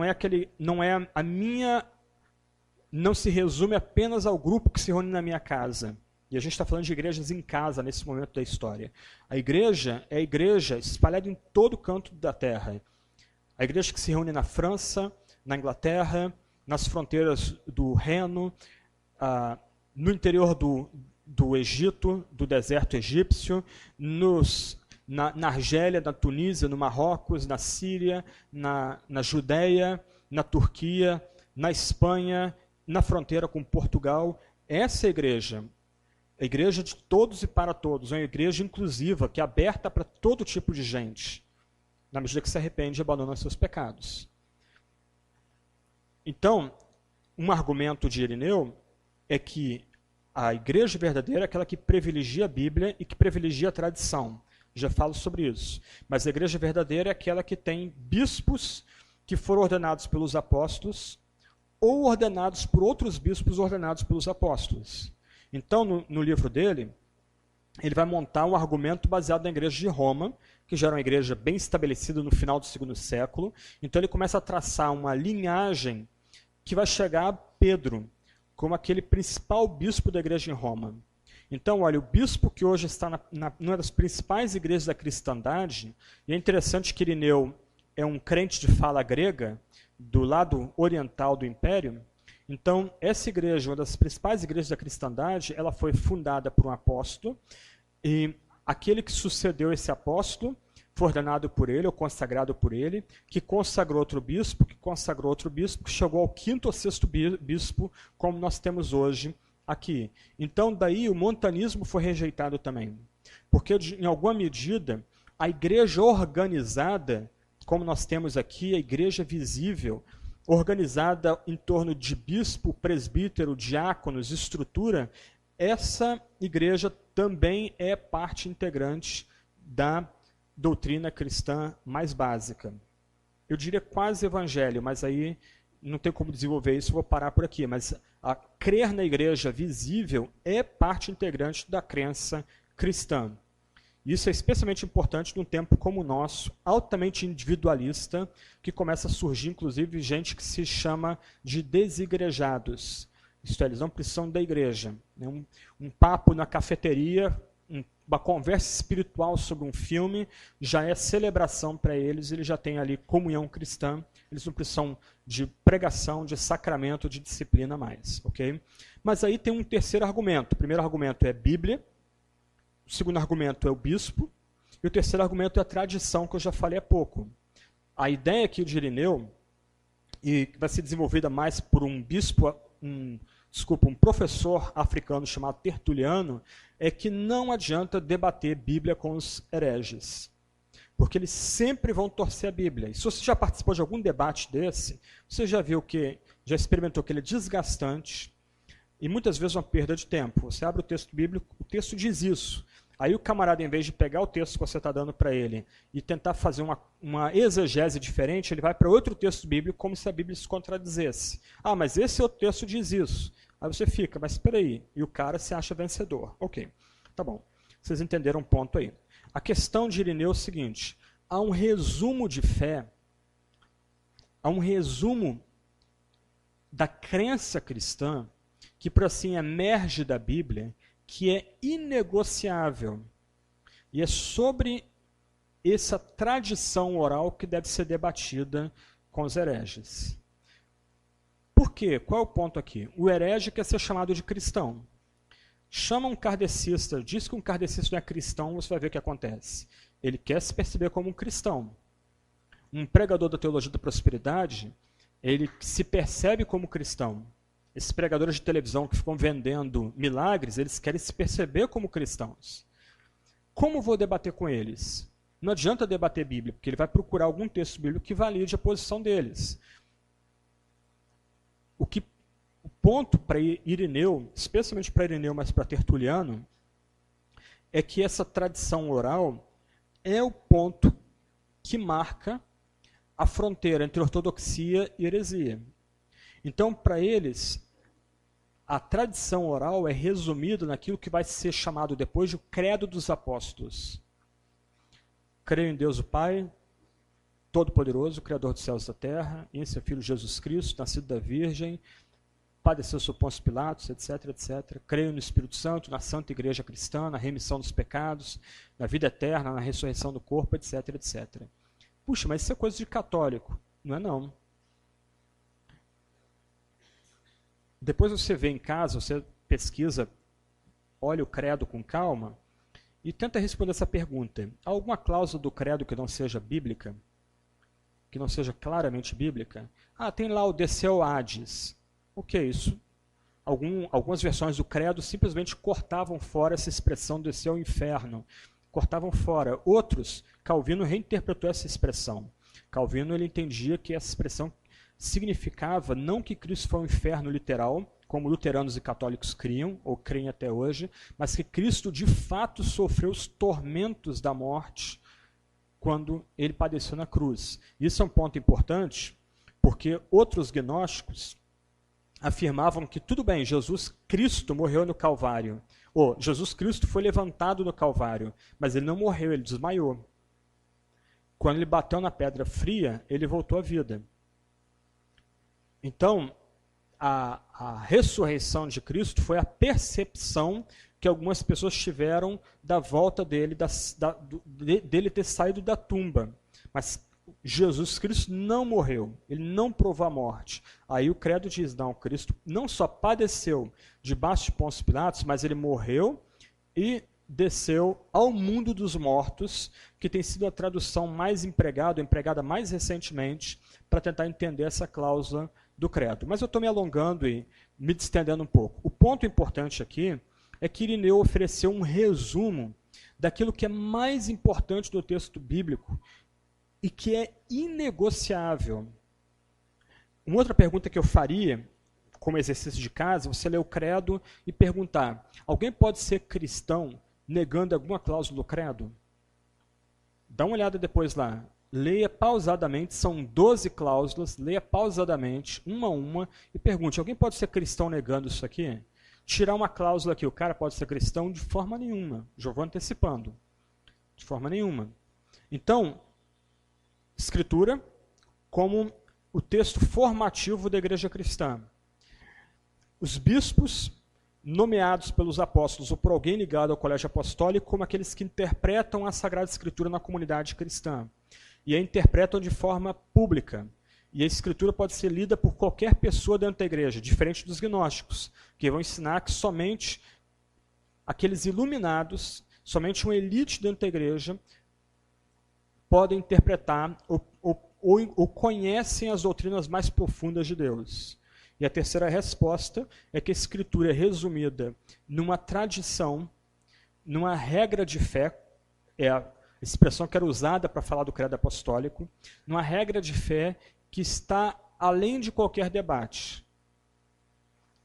se resume apenas ao grupo que se reúne na minha casa. E a gente está falando de igrejas em casa nesse momento da história. A igreja é a igreja espalhada em todo canto da terra. A igreja que se reúne na França, na Inglaterra, nas fronteiras do Reno, no interior do Egito, do deserto egípcio, na Argélia, na Tunísia, no Marrocos, na Síria, na Judéia, na Turquia, na Espanha, na fronteira com Portugal. Essa é a igreja. a igreja de todos e para todos, é uma igreja inclusiva, que é aberta para todo tipo de gente, na medida que se arrepende e abandona seus pecados. Então, um argumento de Irineu é que a igreja verdadeira é aquela que privilegia a Bíblia e que privilegia a tradição. Já falo sobre isso. Mas a igreja verdadeira é aquela que tem bispos que foram ordenados pelos apóstolos ou ordenados por outros bispos ordenados pelos apóstolos. Então, no livro dele, ele vai montar um argumento baseado na igreja de Roma, que já era uma igreja bem estabelecida no final do segundo século. Então, ele começa a traçar uma linhagem que vai chegar a Pedro, como aquele principal bispo da igreja em Roma. Então, olha, o bispo que hoje está numa das principais igrejas da cristandade, e é interessante que Irineu é um crente de fala grega, do lado oriental do império. Então, essa igreja, uma das principais igrejas da cristandade, ela foi fundada por um apóstolo, e aquele que sucedeu esse apóstolo foi ordenado por ele, ou consagrado por ele, que consagrou outro bispo, que chegou ao quinto ou sexto bispo, como nós temos hoje aqui. Então, daí o montanismo foi rejeitado também. Porque, em alguma medida, a igreja organizada, como nós temos aqui, a igreja visível, organizada em torno de bispo, presbítero, diáconos, estrutura, essa igreja também é parte integrante da doutrina cristã mais básica. Eu diria quase evangelho, mas aí não tem como desenvolver isso, vou parar por aqui. Mas a crer na igreja visível é parte integrante da crença cristã. Isso é especialmente importante num tempo como o nosso, altamente individualista, que começa a surgir, inclusive, gente que se chama de desigrejados. Isto é, eles não precisam da igreja. Um papo na cafeteria, uma conversa espiritual sobre um filme, já é celebração para eles, eles já têm ali comunhão cristã, eles não precisam de pregação, de sacramento, de disciplina mais. Okay? Mas aí tem um terceiro argumento. O primeiro argumento é Bíblia, o segundo argumento é o bispo, e o terceiro argumento é a tradição, que eu já falei há pouco. A ideia aqui de Irineu, e vai ser desenvolvida mais por um bispo, um professor africano chamado Tertuliano, é que não adianta debater Bíblia com os hereges, porque eles sempre vão torcer a Bíblia. E se você já participou de algum debate desse, você já viu que, já experimentou que ele é desgastante e muitas vezes uma perda de tempo. Você abre o texto bíblico, o texto diz isso. Aí o camarada, em vez de pegar o texto que você está dando para ele e tentar fazer uma exegese diferente, ele vai para outro texto bíblico como se a Bíblia se contradizesse. Ah, mas esse outro texto diz isso. Aí você fica, mas espera aí, e o cara se acha vencedor. Ok, tá bom. Vocês entenderam o ponto aí. A questão de Irineu é o seguinte, há um resumo de fé, há um resumo da crença cristã, que por assim emerge da Bíblia, que é inegociável. E é sobre essa tradição oral que deve ser debatida com os hereges. Por quê? Qual é o ponto aqui? O herege quer ser chamado de cristão. Chama um kardecista, diz que um kardecista não é cristão, você vai ver o que acontece. Ele quer se perceber como um cristão. Um pregador da teologia da prosperidade, ele se percebe como cristão. Esses pregadores de televisão que ficam vendendo milagres, eles querem se perceber como cristãos. Como vou debater com eles? Não adianta debater Bíblia, porque ele vai procurar algum texto bíblico que valide a posição deles. O ponto para Irineu, especialmente para Irineu, mas para Tertuliano, é que essa tradição oral é o ponto que marca a fronteira entre ortodoxia e heresia. Então, para eles, a tradição oral é resumida naquilo que vai ser chamado depois de o credo dos apóstolos. Creio em Deus o Pai, Todo-Poderoso, Criador dos céus e da terra, em seu Filho Jesus Cristo, nascido da Virgem, padeceu sob Pôncio Pilatos, etc, etc. Creio no Espírito Santo, na Santa Igreja Cristã, na remissão dos pecados, na vida eterna, na ressurreição do corpo, etc, etc. Puxa, mas isso é coisa de católico. Não é não. Depois você vê em casa, você pesquisa, olha o credo com calma e tenta responder essa pergunta. Há alguma cláusula do credo que não seja bíblica? Que não seja claramente bíblica? Ah, tem lá o desceu Hades. O que é isso? algumas versões do credo simplesmente cortavam fora essa expressão descer ao inferno. Cortavam fora. Outros, Calvino reinterpretou essa expressão. Calvino ele entendia que essa expressão significava não que Cristo foi ao inferno literal, como luteranos e católicos criam, ou creem até hoje, mas que Cristo de fato sofreu os tormentos da morte quando ele padeceu na cruz. Isso é um ponto importante, porque outros gnósticos afirmavam que tudo bem, Jesus Cristo morreu no Calvário, ou Jesus Cristo foi levantado no Calvário, mas ele não morreu, ele desmaiou. Quando ele bateu na pedra fria, ele voltou à vida. Então, a ressurreição de Cristo foi a percepção que algumas pessoas tiveram da volta dele, dele ter saído da tumba. Mas Jesus Cristo não morreu, ele não provou a morte. Aí o credo diz, não, Cristo não só padeceu debaixo de Pôncio Pilatos, mas ele morreu e desceu ao mundo dos mortos, que tem sido a tradução mais empregada mais recentemente, para tentar entender essa cláusula do credo. Mas eu estou me alongando e me distendendo um pouco. O ponto importante aqui é que Irineu ofereceu um resumo daquilo que é mais importante do texto bíblico e que é inegociável. Uma outra pergunta que eu faria, como exercício de casa, você ler o credo e perguntar, alguém pode ser cristão negando alguma cláusula do credo? Dá uma olhada depois lá. Leia pausadamente, são 12 cláusulas, leia pausadamente, uma a uma, e pergunte, alguém pode ser cristão negando isso aqui? Tirar uma cláusula aqui, o cara pode ser cristão de forma nenhuma. Já vou antecipando. De forma nenhuma. Então, Escritura como o texto formativo da igreja cristã. Os bispos nomeados pelos apóstolos ou por alguém ligado ao colégio apostólico como aqueles que interpretam a Sagrada Escritura na comunidade cristã. E a interpretam de forma pública. E a Escritura pode ser lida por qualquer pessoa dentro da igreja, diferente dos gnósticos, que vão ensinar que somente aqueles iluminados, somente uma elite dentro da igreja, podem interpretar ou conhecem as doutrinas mais profundas de Deus. E a terceira resposta é que a Escritura é resumida numa tradição, numa regra de fé, é a expressão que era usada para falar do credo apostólico, numa regra de fé que está além de qualquer debate.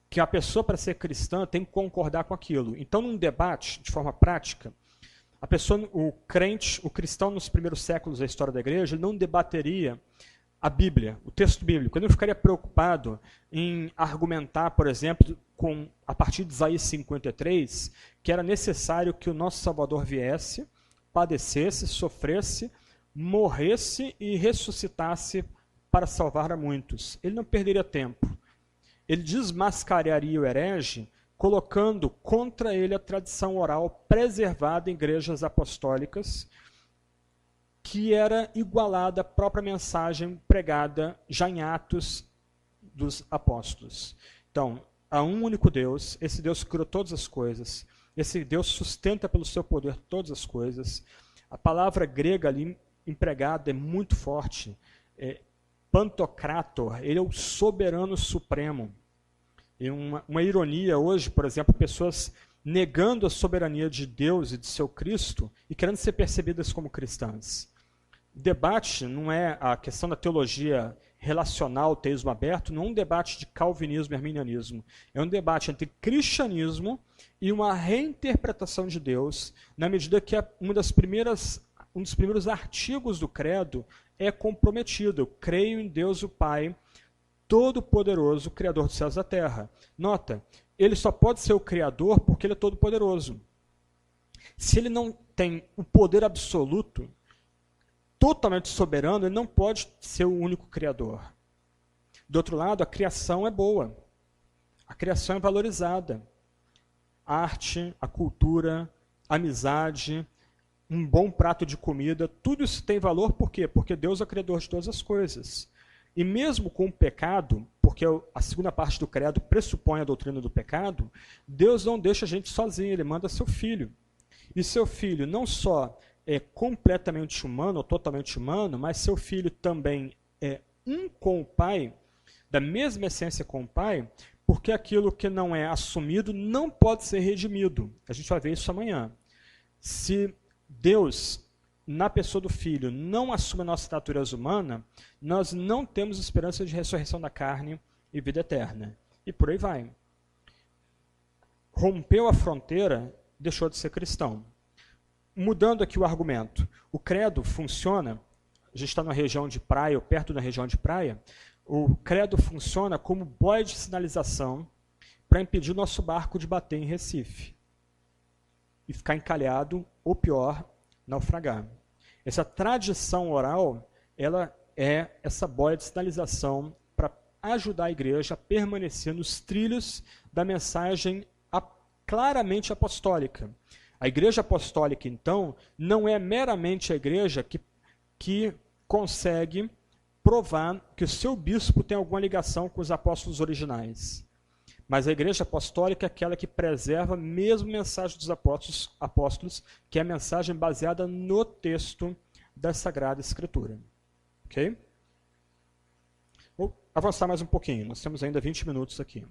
Que a pessoa, para ser cristã, tem que concordar com aquilo. Então, num debate, de forma prática, a pessoa, o crente, o cristão nos primeiros séculos da história da igreja, ele não debateria a Bíblia, o texto bíblico. Ele não ficaria preocupado em argumentar, por exemplo, a partir de Isaías 53, que era necessário que o nosso Salvador viesse, padecesse, sofresse, morresse e ressuscitasse para salvar a muitos. Ele não perderia tempo. Ele desmascararia o herege, colocando contra ele a tradição oral preservada em igrejas apostólicas, que era igualada à própria mensagem pregada já em Atos dos Apóstolos. Então, há um único Deus, esse Deus criou todas as coisas, esse Deus sustenta pelo seu poder todas as coisas. A palavra grega ali empregada é muito forte, Pantocrator, ele é o soberano supremo. E uma ironia hoje, por exemplo, pessoas negando a soberania de Deus e de seu Cristo e querendo ser percebidas como cristãs. O debate não é a questão da teologia relacional, teísmo aberto, não é um debate de calvinismo e arminianismo. É um debate entre cristianismo e uma reinterpretação de Deus, na medida que um dos primeiros artigos do credo é comprometido. Eu creio em Deus o Pai, Todo-Poderoso, Criador dos céus e da terra. Nota, ele só pode ser o Criador porque ele é todo-poderoso. Se ele não tem o poder absoluto, totalmente soberano, ele não pode ser o único Criador. Do outro lado, a criação é boa. A criação é valorizada. A arte, a cultura, a amizade, um bom prato de comida, tudo isso tem valor por quê? Porque Deus é o Criador de todas as coisas. E mesmo com o pecado, porque a segunda parte do credo pressupõe a doutrina do pecado, Deus não deixa a gente sozinho, ele manda seu filho. E seu filho não só é completamente humano, ou totalmente humano, mas seu filho também é um com o Pai, da mesma essência com o Pai, porque aquilo que não é assumido não pode ser redimido. A gente vai ver isso amanhã. Se Deus, na pessoa do Filho, não assume a nossa natureza humana, nós não temos esperança de ressurreição da carne e vida eterna. E por aí vai. Rompeu a fronteira, deixou de ser cristão. Mudando aqui o argumento. O credo funciona, a gente está na região de praia, ou perto da região de praia, o credo funciona como boia de sinalização para impedir o nosso barco de bater em Recife e ficar encalhado, ou pior, naufragar. Essa tradição oral, ela é essa boia de sinalização para ajudar a igreja a permanecer nos trilhos da mensagem claramente apostólica. A igreja apostólica, então, não é meramente a igreja que consegue provar que o seu bispo tem alguma ligação com os apóstolos originais. Mas a igreja apostólica é aquela que preserva mesmo a mensagem dos apóstolos, que é a mensagem baseada no texto da Sagrada Escritura. Ok? Vou avançar mais um pouquinho, nós temos ainda 20 minutos aqui.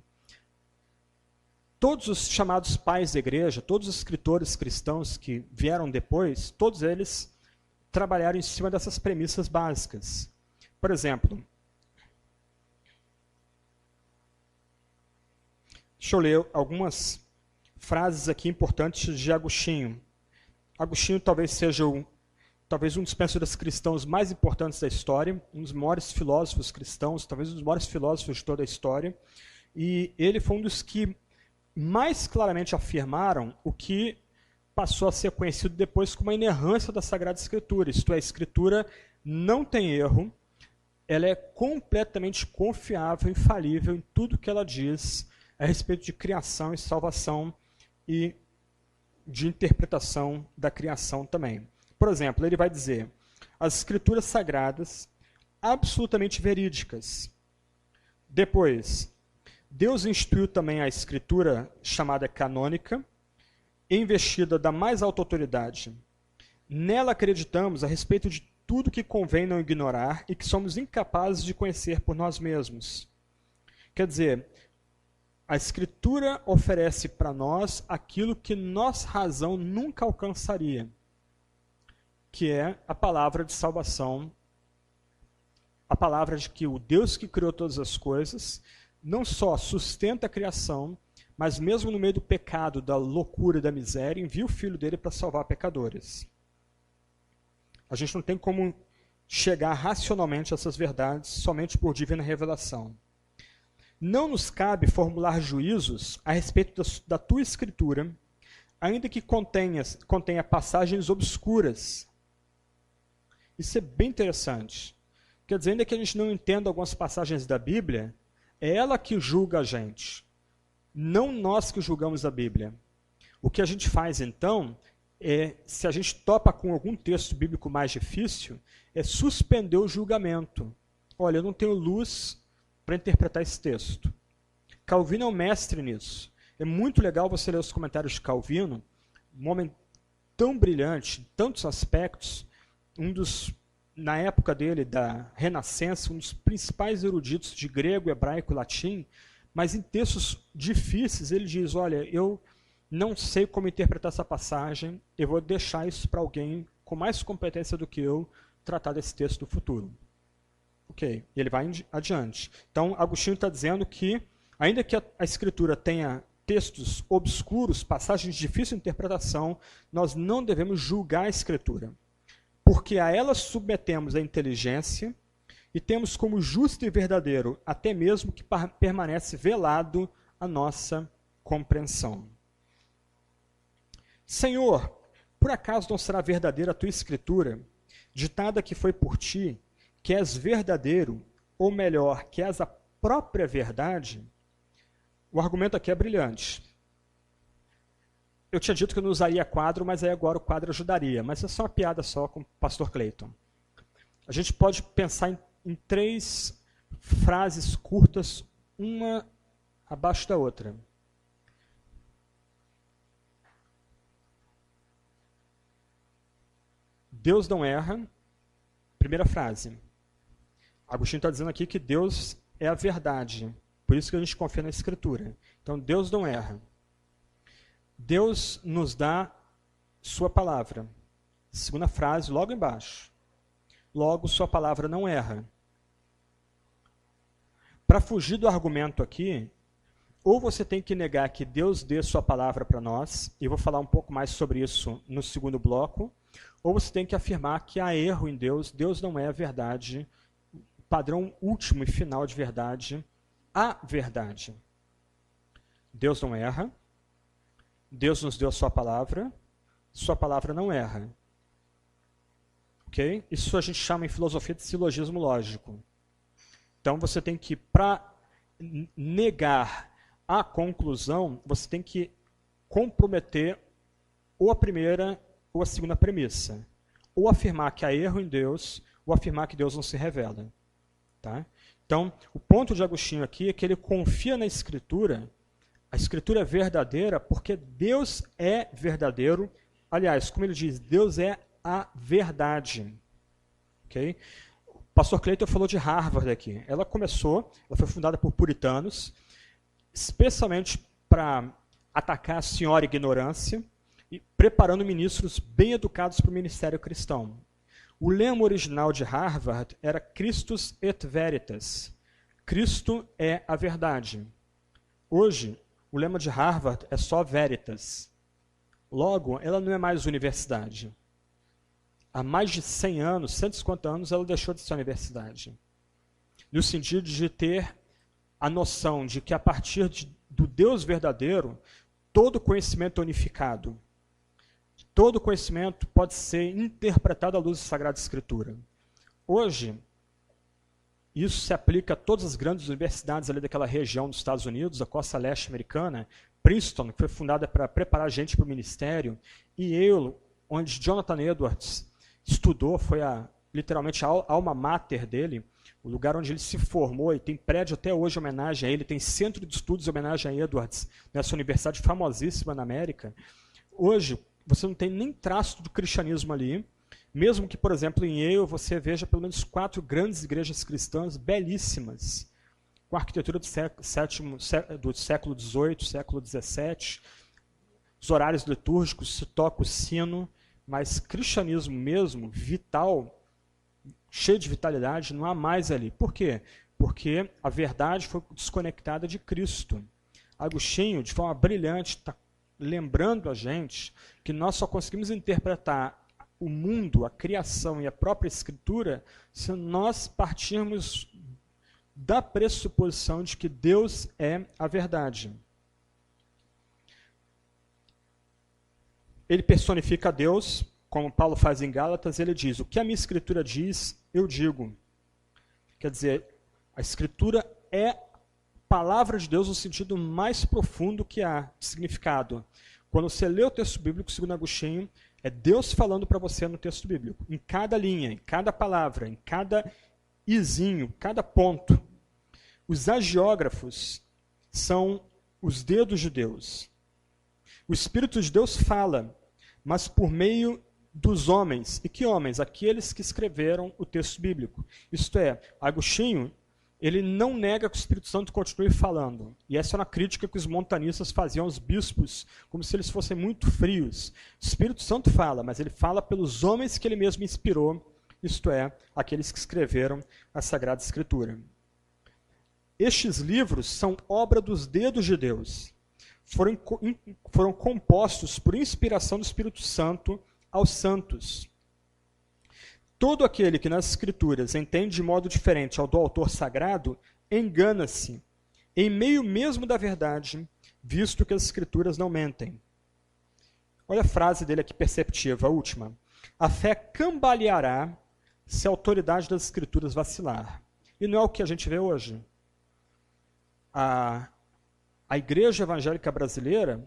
Todos os chamados pais da igreja, todos os escritores cristãos que vieram depois, todos eles trabalharam em cima dessas premissas básicas. Por exemplo, deixa eu ler algumas frases aqui importantes de Agostinho. Agostinho talvez seja um dos pensadores cristãos mais importantes da história, um dos maiores filósofos cristãos, talvez um dos maiores filósofos de toda a história. E ele foi um dos que mais claramente afirmaram o que passou a ser conhecido depois como a inerrância da Sagrada Escritura. Isto é, a Escritura não tem erro, ela é completamente confiável, infalível em tudo que ela diz a respeito de criação e salvação e de interpretação da criação também. Por exemplo, ele vai dizer, as Escrituras Sagradas, absolutamente verídicas. Depois, Deus instituiu também a Escritura chamada canônica, investida da mais alta autoridade. Nela acreditamos a respeito de tudo que convém não ignorar e que somos incapazes de conhecer por nós mesmos. Quer dizer, a Escritura oferece para nós aquilo que nossa razão nunca alcançaria, que é a palavra de salvação, a palavra de que o Deus que criou todas as coisas não só sustenta a criação, mas mesmo no meio do pecado, da loucura e da miséria, envia o Filho dele para salvar pecadores. A gente não tem como chegar racionalmente a essas verdades somente por divina revelação. Não nos cabe formular juízos a respeito da tua Escritura, ainda que contenha passagens obscuras. Isso é bem interessante. Quer dizer, ainda que a gente não entenda algumas passagens da Bíblia, é ela que julga a gente, não nós que julgamos a Bíblia. O que a gente faz, então, se a gente topa com algum texto bíblico mais difícil, é suspender o julgamento. Olha, eu não tenho luz para interpretar esse texto. Calvino é um mestre nisso. É muito legal você ler os comentários de Calvino, um homem tão brilhante, em tantos aspectos, na época dele, da Renascença, um dos principais eruditos de grego, hebraico e latim, mas em textos difíceis ele diz, olha, eu não sei como interpretar essa passagem, eu vou deixar isso para alguém com mais competência do que eu tratar desse texto no futuro. Ok, e ele vai adiante. Então, Agostinho está dizendo que, ainda que a Escritura tenha textos obscuros, passagens de difícil interpretação, nós não devemos julgar a Escritura, porque a ela submetemos a inteligência e temos como justo e verdadeiro, até mesmo que permanece velado a nossa compreensão. Senhor, por acaso não será verdadeira a tua Escritura, ditada que foi por ti, que és verdadeiro, ou melhor, que és a própria verdade? O argumento aqui é brilhante. Eu tinha dito que eu não usaria quadro, mas aí agora o quadro ajudaria. Mas é só uma piada só com o pastor Clayton. A gente pode pensar em 3 frases curtas, uma abaixo da outra. Deus não erra. Primeira frase. Agostinho está dizendo aqui que Deus é a verdade. Por isso que a gente confia na Escritura. Então, Deus não erra. Deus nos dá sua palavra. Segunda frase, logo embaixo. Logo, sua palavra não erra. Para fugir do argumento aqui, ou você tem que negar que Deus dê sua palavra para nós, e eu vou falar um pouco mais sobre isso no segundo bloco, ou você tem que afirmar que há erro em Deus, Deus não é a verdade, o padrão último e final de verdade, a verdade. Deus não erra, Deus nos deu sua palavra não erra. Ok? Isso a gente chama em filosofia de silogismo lógico. Então você tem que, para negar a conclusão, você tem que comprometer ou a primeira ou a segunda premissa. Ou afirmar que há erro em Deus, ou afirmar que Deus não se revela. Tá? Então, o ponto de Agostinho aqui é que ele confia na Escritura. A Escritura é verdadeira porque Deus é verdadeiro. Aliás, como ele diz, Deus é a verdade. Okay? O pastor Clayton falou de Harvard aqui. Ela foi fundada por puritanos, especialmente para atacar a senhora ignorância e preparando ministros bem educados para o ministério cristão. O lema original de Harvard era Christus et Veritas. Cristo é a verdade. Hoje, o lema de Harvard é só Veritas. Logo, ela não é mais universidade. Há mais de 100 anos, 150 anos, ela deixou de ser universidade. No sentido de ter a noção de que a partir do Deus verdadeiro, todo conhecimento é unificado. Todo conhecimento pode ser interpretado à luz da Sagrada Escritura. Hoje, isso se aplica a todas as grandes universidades ali daquela região dos Estados Unidos, a costa leste americana, Princeton, que foi fundada para preparar gente para o ministério, e Yale, onde Jonathan Edwards estudou, foi literalmente a alma mater dele, o lugar onde ele se formou, e tem prédio até hoje em homenagem a ele, tem centro de estudos em homenagem a Edwards, nessa universidade famosíssima na América. Hoje, você não tem nem traço do cristianismo ali, mesmo que, por exemplo, em Yale você veja pelo menos 4 grandes igrejas cristãs belíssimas, com arquitetura do século XVIII, século XVII, os horários litúrgicos, se toca o sino, mas cristianismo mesmo, vital, cheio de vitalidade, não há mais ali. Por quê? Porque a verdade foi desconectada de Cristo. Agostinho, de forma brilhante, está lembrando a gente que nós só conseguimos interpretar o mundo, a criação e a própria Escritura se nós partirmos da pressuposição de que Deus é a verdade. Ele personifica Deus, como Paulo faz em Gálatas, ele diz, o que a minha Escritura diz, eu digo. Quer dizer, a Escritura é palavra de Deus no sentido mais profundo que há de significado. Quando você lê o texto bíblico, segundo Agostinho, é Deus falando para você no texto bíblico. Em cada linha, em cada palavra, em cada izinho, cada ponto. Os agiógrafos são os dedos de Deus. O Espírito de Deus fala, mas por meio dos homens. E que homens? Aqueles que escreveram o texto bíblico. Isto é, Agostinho, ele não nega que o Espírito Santo continue falando. E essa é uma crítica que os montanistas faziam aos bispos, como se eles fossem muito frios. O Espírito Santo fala, mas ele fala pelos homens que ele mesmo inspirou, isto é, aqueles que escreveram a Sagrada Escritura. Estes livros são obra dos dedos de Deus. Foram compostos por inspiração do Espírito Santo aos santos. Todo aquele que nas Escrituras entende de modo diferente ao do autor sagrado, engana-se, em meio mesmo da verdade, visto que as Escrituras não mentem. Olha a frase dele aqui perceptiva, a última. A fé cambaleará se a autoridade das Escrituras vacilar. E não é o que a gente vê hoje. A igreja evangélica brasileira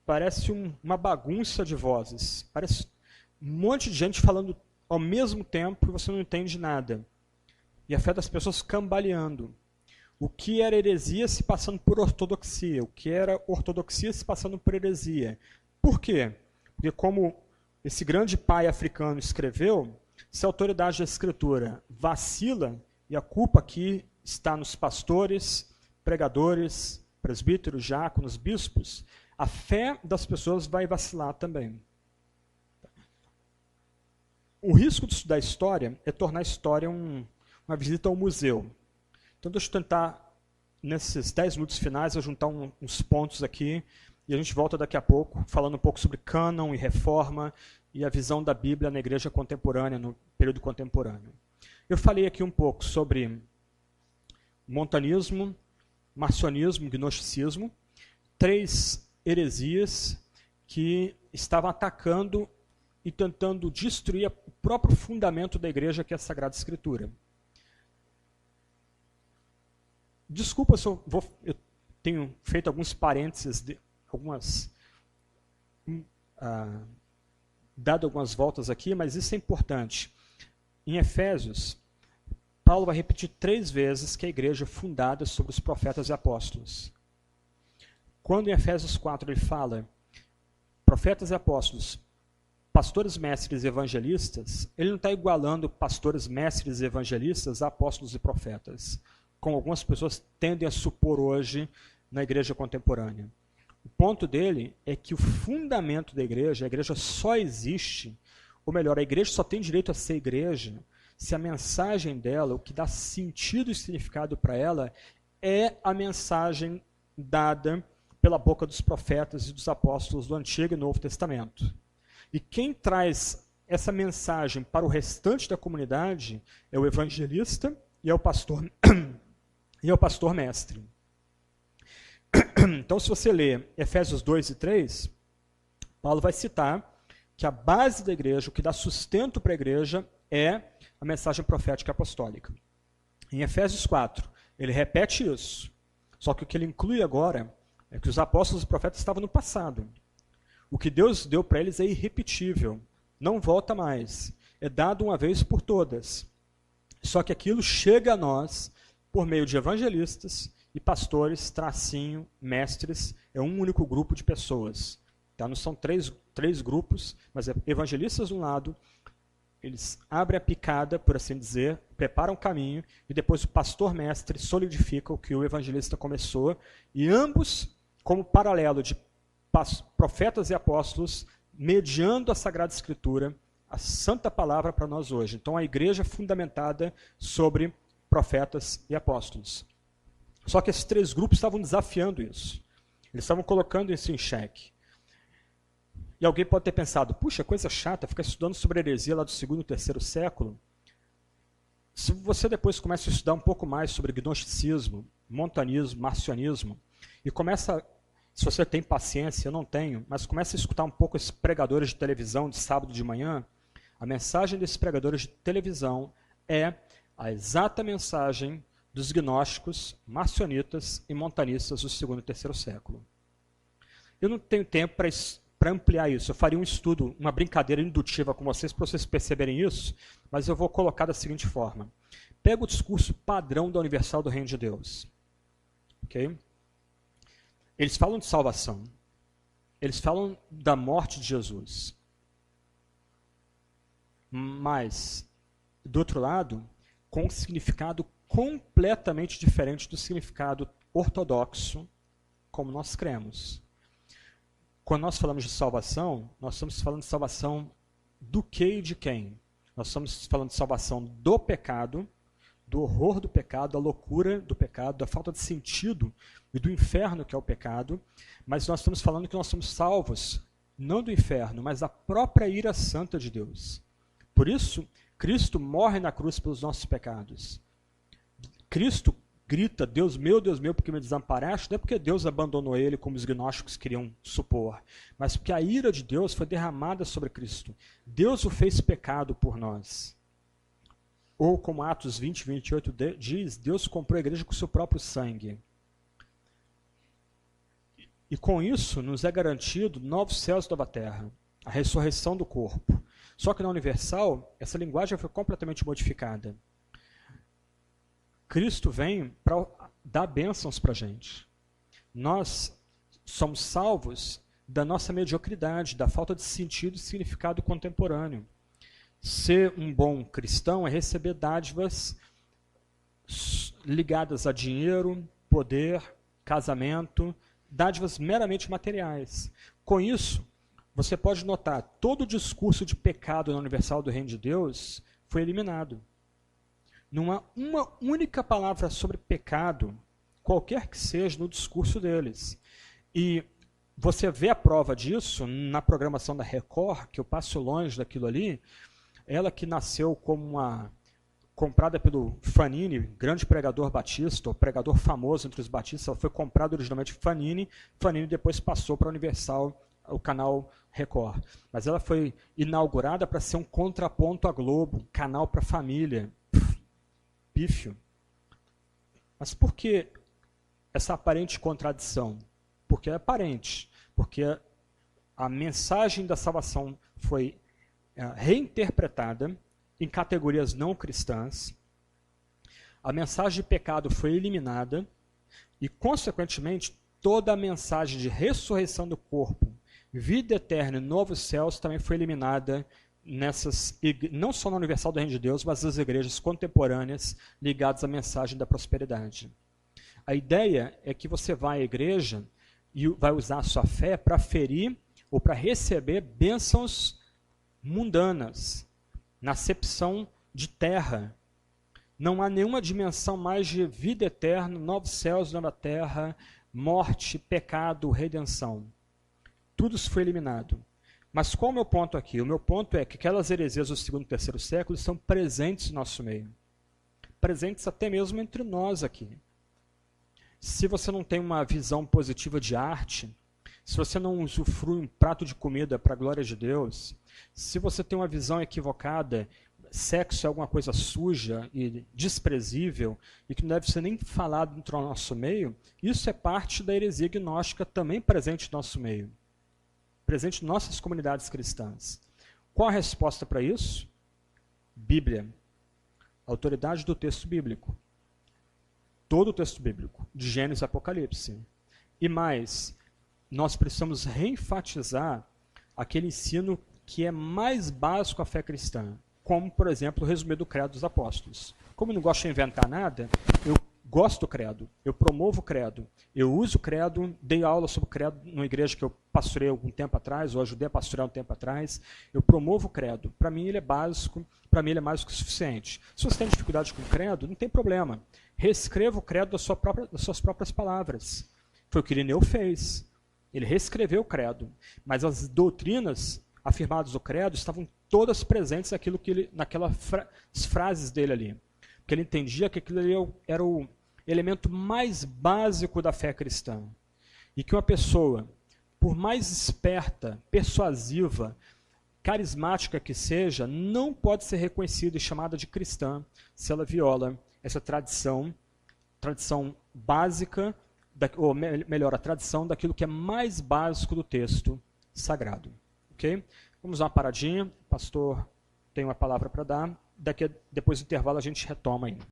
parece uma bagunça de vozes. Parece um monte de gente falando ao mesmo tempo e você não entende nada. E a fé das pessoas cambaleando. O que era heresia se passando por ortodoxia. O que era ortodoxia se passando por heresia. Por quê? Porque como esse grande pai africano escreveu, se a autoridade da Escritura vacila, e a culpa aqui está nos pastores, pregadores, presbíteros, diáconos, bispos, a fé das pessoas vai vacilar também. O risco de estudar história é tornar a história uma visita ao museu. Então, deixa eu tentar, nesses 10 minutos finais, eu juntar uns pontos aqui, e a gente volta daqui a pouco, falando um pouco sobre cânon e reforma, e a visão da Bíblia na igreja contemporânea, no período contemporâneo. Eu falei aqui um pouco sobre montanismo, marcionismo, gnosticismo, 3 heresias que estavam atacando e tentando destruir o próprio fundamento da igreja, que é a Sagrada Escritura. Desculpa se eu tenho feito alguns parênteses, dado algumas voltas aqui, mas isso é importante. Em Efésios, Paulo vai repetir 3 vezes que a igreja é fundada sobre os profetas e apóstolos. Quando em Efésios 4 ele fala profetas e apóstolos, pastores, mestres e evangelistas, ele não está igualando pastores, mestres e evangelistas a apóstolos e profetas, como algumas pessoas tendem a supor hoje na igreja contemporânea. O ponto dele é que o fundamento da igreja, a igreja só existe, ou melhor, a igreja só tem direito a ser igreja se a mensagem dela, o que dá sentido e significado para ela, é a mensagem dada pela boca dos profetas e dos apóstolos do Antigo e Novo Testamento. E quem traz essa mensagem para o restante da comunidade é o evangelista e é o pastor mestre. Então, se você ler Efésios 2 e 3, Paulo vai citar que a base da igreja, o que dá sustento para a igreja, é a mensagem profética apostólica. Em Efésios 4, ele repete isso, só que o que ele inclui agora é que os apóstolos e profetas estavam no passado. O que Deus deu para eles é irrepetível, não volta mais, é dado uma vez por todas. Só que aquilo chega a nós por meio de evangelistas e pastores, mestres, é um único grupo de pessoas. Tá? Não são três grupos, mas é evangelistas de um lado, eles abrem a picada, por assim dizer, preparam o caminho, e depois o pastor mestre solidifica o que o evangelista começou, e ambos, como paralelo de profetas e apóstolos, mediando a Sagrada Escritura, a Santa Palavra para nós hoje. Então a igreja é fundamentada sobre profetas e apóstolos. Só que esses 3 grupos estavam desafiando isso. Eles estavam colocando isso em xeque. E alguém pode ter pensado, puxa, coisa chata, ficar estudando sobre heresia lá do 2º e 3º século. Se você depois começa a estudar um pouco mais sobre gnosticismo, montanismo, marcionismo, e começa, se você tem paciência, eu não tenho, mas começa a escutar um pouco esses pregadores de televisão de sábado de manhã, a mensagem desses pregadores de televisão é a exata mensagem dos gnósticos, marcionitas e montanistas do 2º e 3º século. Eu não tenho tempo para ampliar isso. Eu faria um estudo, uma brincadeira indutiva com vocês, para vocês perceberem isso, mas eu vou colocar da seguinte forma. Pega o discurso padrão da Universal do Reino de Deus. Okay? Eles falam de salvação. Eles falam da morte de Jesus. Mas, do outro lado, com um significado completamente diferente do significado ortodoxo, como nós cremos. Quando nós falamos de salvação, nós estamos falando de salvação do que e de quem? Nós estamos falando de salvação do pecado, do horror do pecado, da loucura do pecado, da falta de sentido e do inferno que é o pecado, mas nós estamos falando que nós somos salvos, não do inferno, mas da própria ira santa de Deus. Por isso, Cristo morre na cruz pelos nossos pecados. Cristo grita, Deus meu, porque me desamparaste, não é porque Deus abandonou ele, como os gnósticos queriam supor, mas porque a ira de Deus foi derramada sobre Cristo. Deus o fez pecado por nós. Ou como Atos 20, 28 diz, Deus comprou a igreja com o seu próprio sangue. E com isso nos é garantido novos céus e nova terra, a ressurreição do corpo. Só que na Universal, essa linguagem foi completamente modificada. Cristo vem para dar bênçãos para a gente. Nós somos salvos da nossa mediocridade, da falta de sentido e significado contemporâneo. Ser um bom cristão é receber dádivas ligadas a dinheiro, poder, casamento, dádivas meramente materiais. Com isso, você pode notar, todo o discurso de pecado na Universal do Reino de Deus foi eliminado. Não há uma única palavra sobre pecado, qualquer que seja, no discurso deles. E você vê a prova disso na programação da Record, que eu passo longe daquilo ali. Ela que nasceu como comprada pelo Fanini, grande pregador batista, ou pregador famoso entre os batistas. Ela foi comprada originalmente por Fanini. Fanini depois passou para a Universal, o canal Record. Mas ela foi inaugurada para ser um contraponto à Globo, canal para a família. Pífio. Mas por que essa aparente contradição? Porque é aparente. Porque a mensagem da salvação foi reinterpretada em categorias não cristãs, a mensagem de pecado foi eliminada e, consequentemente, toda a mensagem de ressurreição do corpo, vida eterna e novos céus também foi eliminada não só na Universal do Reino de Deus, mas nas igrejas contemporâneas ligadas à mensagem da prosperidade. A ideia é que você vai à igreja e vai usar a sua fé para ferir ou para receber bênçãos mundanas, na acepção de terra. Não há nenhuma dimensão mais de vida eterna, novos céus, nova terra, morte, pecado, redenção. Tudo isso foi eliminado. Mas qual é o meu ponto aqui? O meu ponto é que aquelas heresias do 2º e 3º século estão presentes no nosso meio. Presentes até mesmo entre nós aqui. Se você não tem uma visão positiva de arte, se você não usufrui um prato de comida para a glória de Deus, se você tem uma visão equivocada, sexo é alguma coisa suja e desprezível e que não deve ser nem falado dentro do nosso meio, isso é parte da heresia gnóstica também presente no nosso meio, presente em nossas comunidades cristãs. Qual a resposta para isso? Bíblia. Autoridade do texto bíblico. Todo o texto bíblico, de Gênesis a Apocalipse. E mais, nós precisamos reenfatizar aquele ensino que é mais básico à fé cristã, como, por exemplo, o resumir do Credo dos Apóstolos. Como eu não gosto de inventar nada, eu gosto do credo, eu promovo o credo, eu uso o credo, dei aula sobre o credo numa igreja que eu pastorei algum tempo atrás, ou ajudei a pastorear um tempo atrás, eu promovo o credo. Para mim ele é básico, para mim ele é mais do que o suficiente. Se você tem dificuldade com o credo, não tem problema. Reescreva o credo das suas próprias palavras. Foi o que Irineu fez. Ele reescreveu o credo, mas as doutrinas afirmadas do credo estavam todas presentes naquelas frases dele ali. Porque ele entendia que aquilo ali era o elemento mais básico da fé cristã. E que uma pessoa, por mais esperta, persuasiva, carismática que seja, não pode ser reconhecida e chamada de cristã se ela viola essa tradição básica, ou melhor, a tradição daquilo que é mais básico do texto sagrado. Ok? Vamos dar uma paradinha. O pastor tem uma palavra para dar. Depois do intervalo a gente retoma ainda.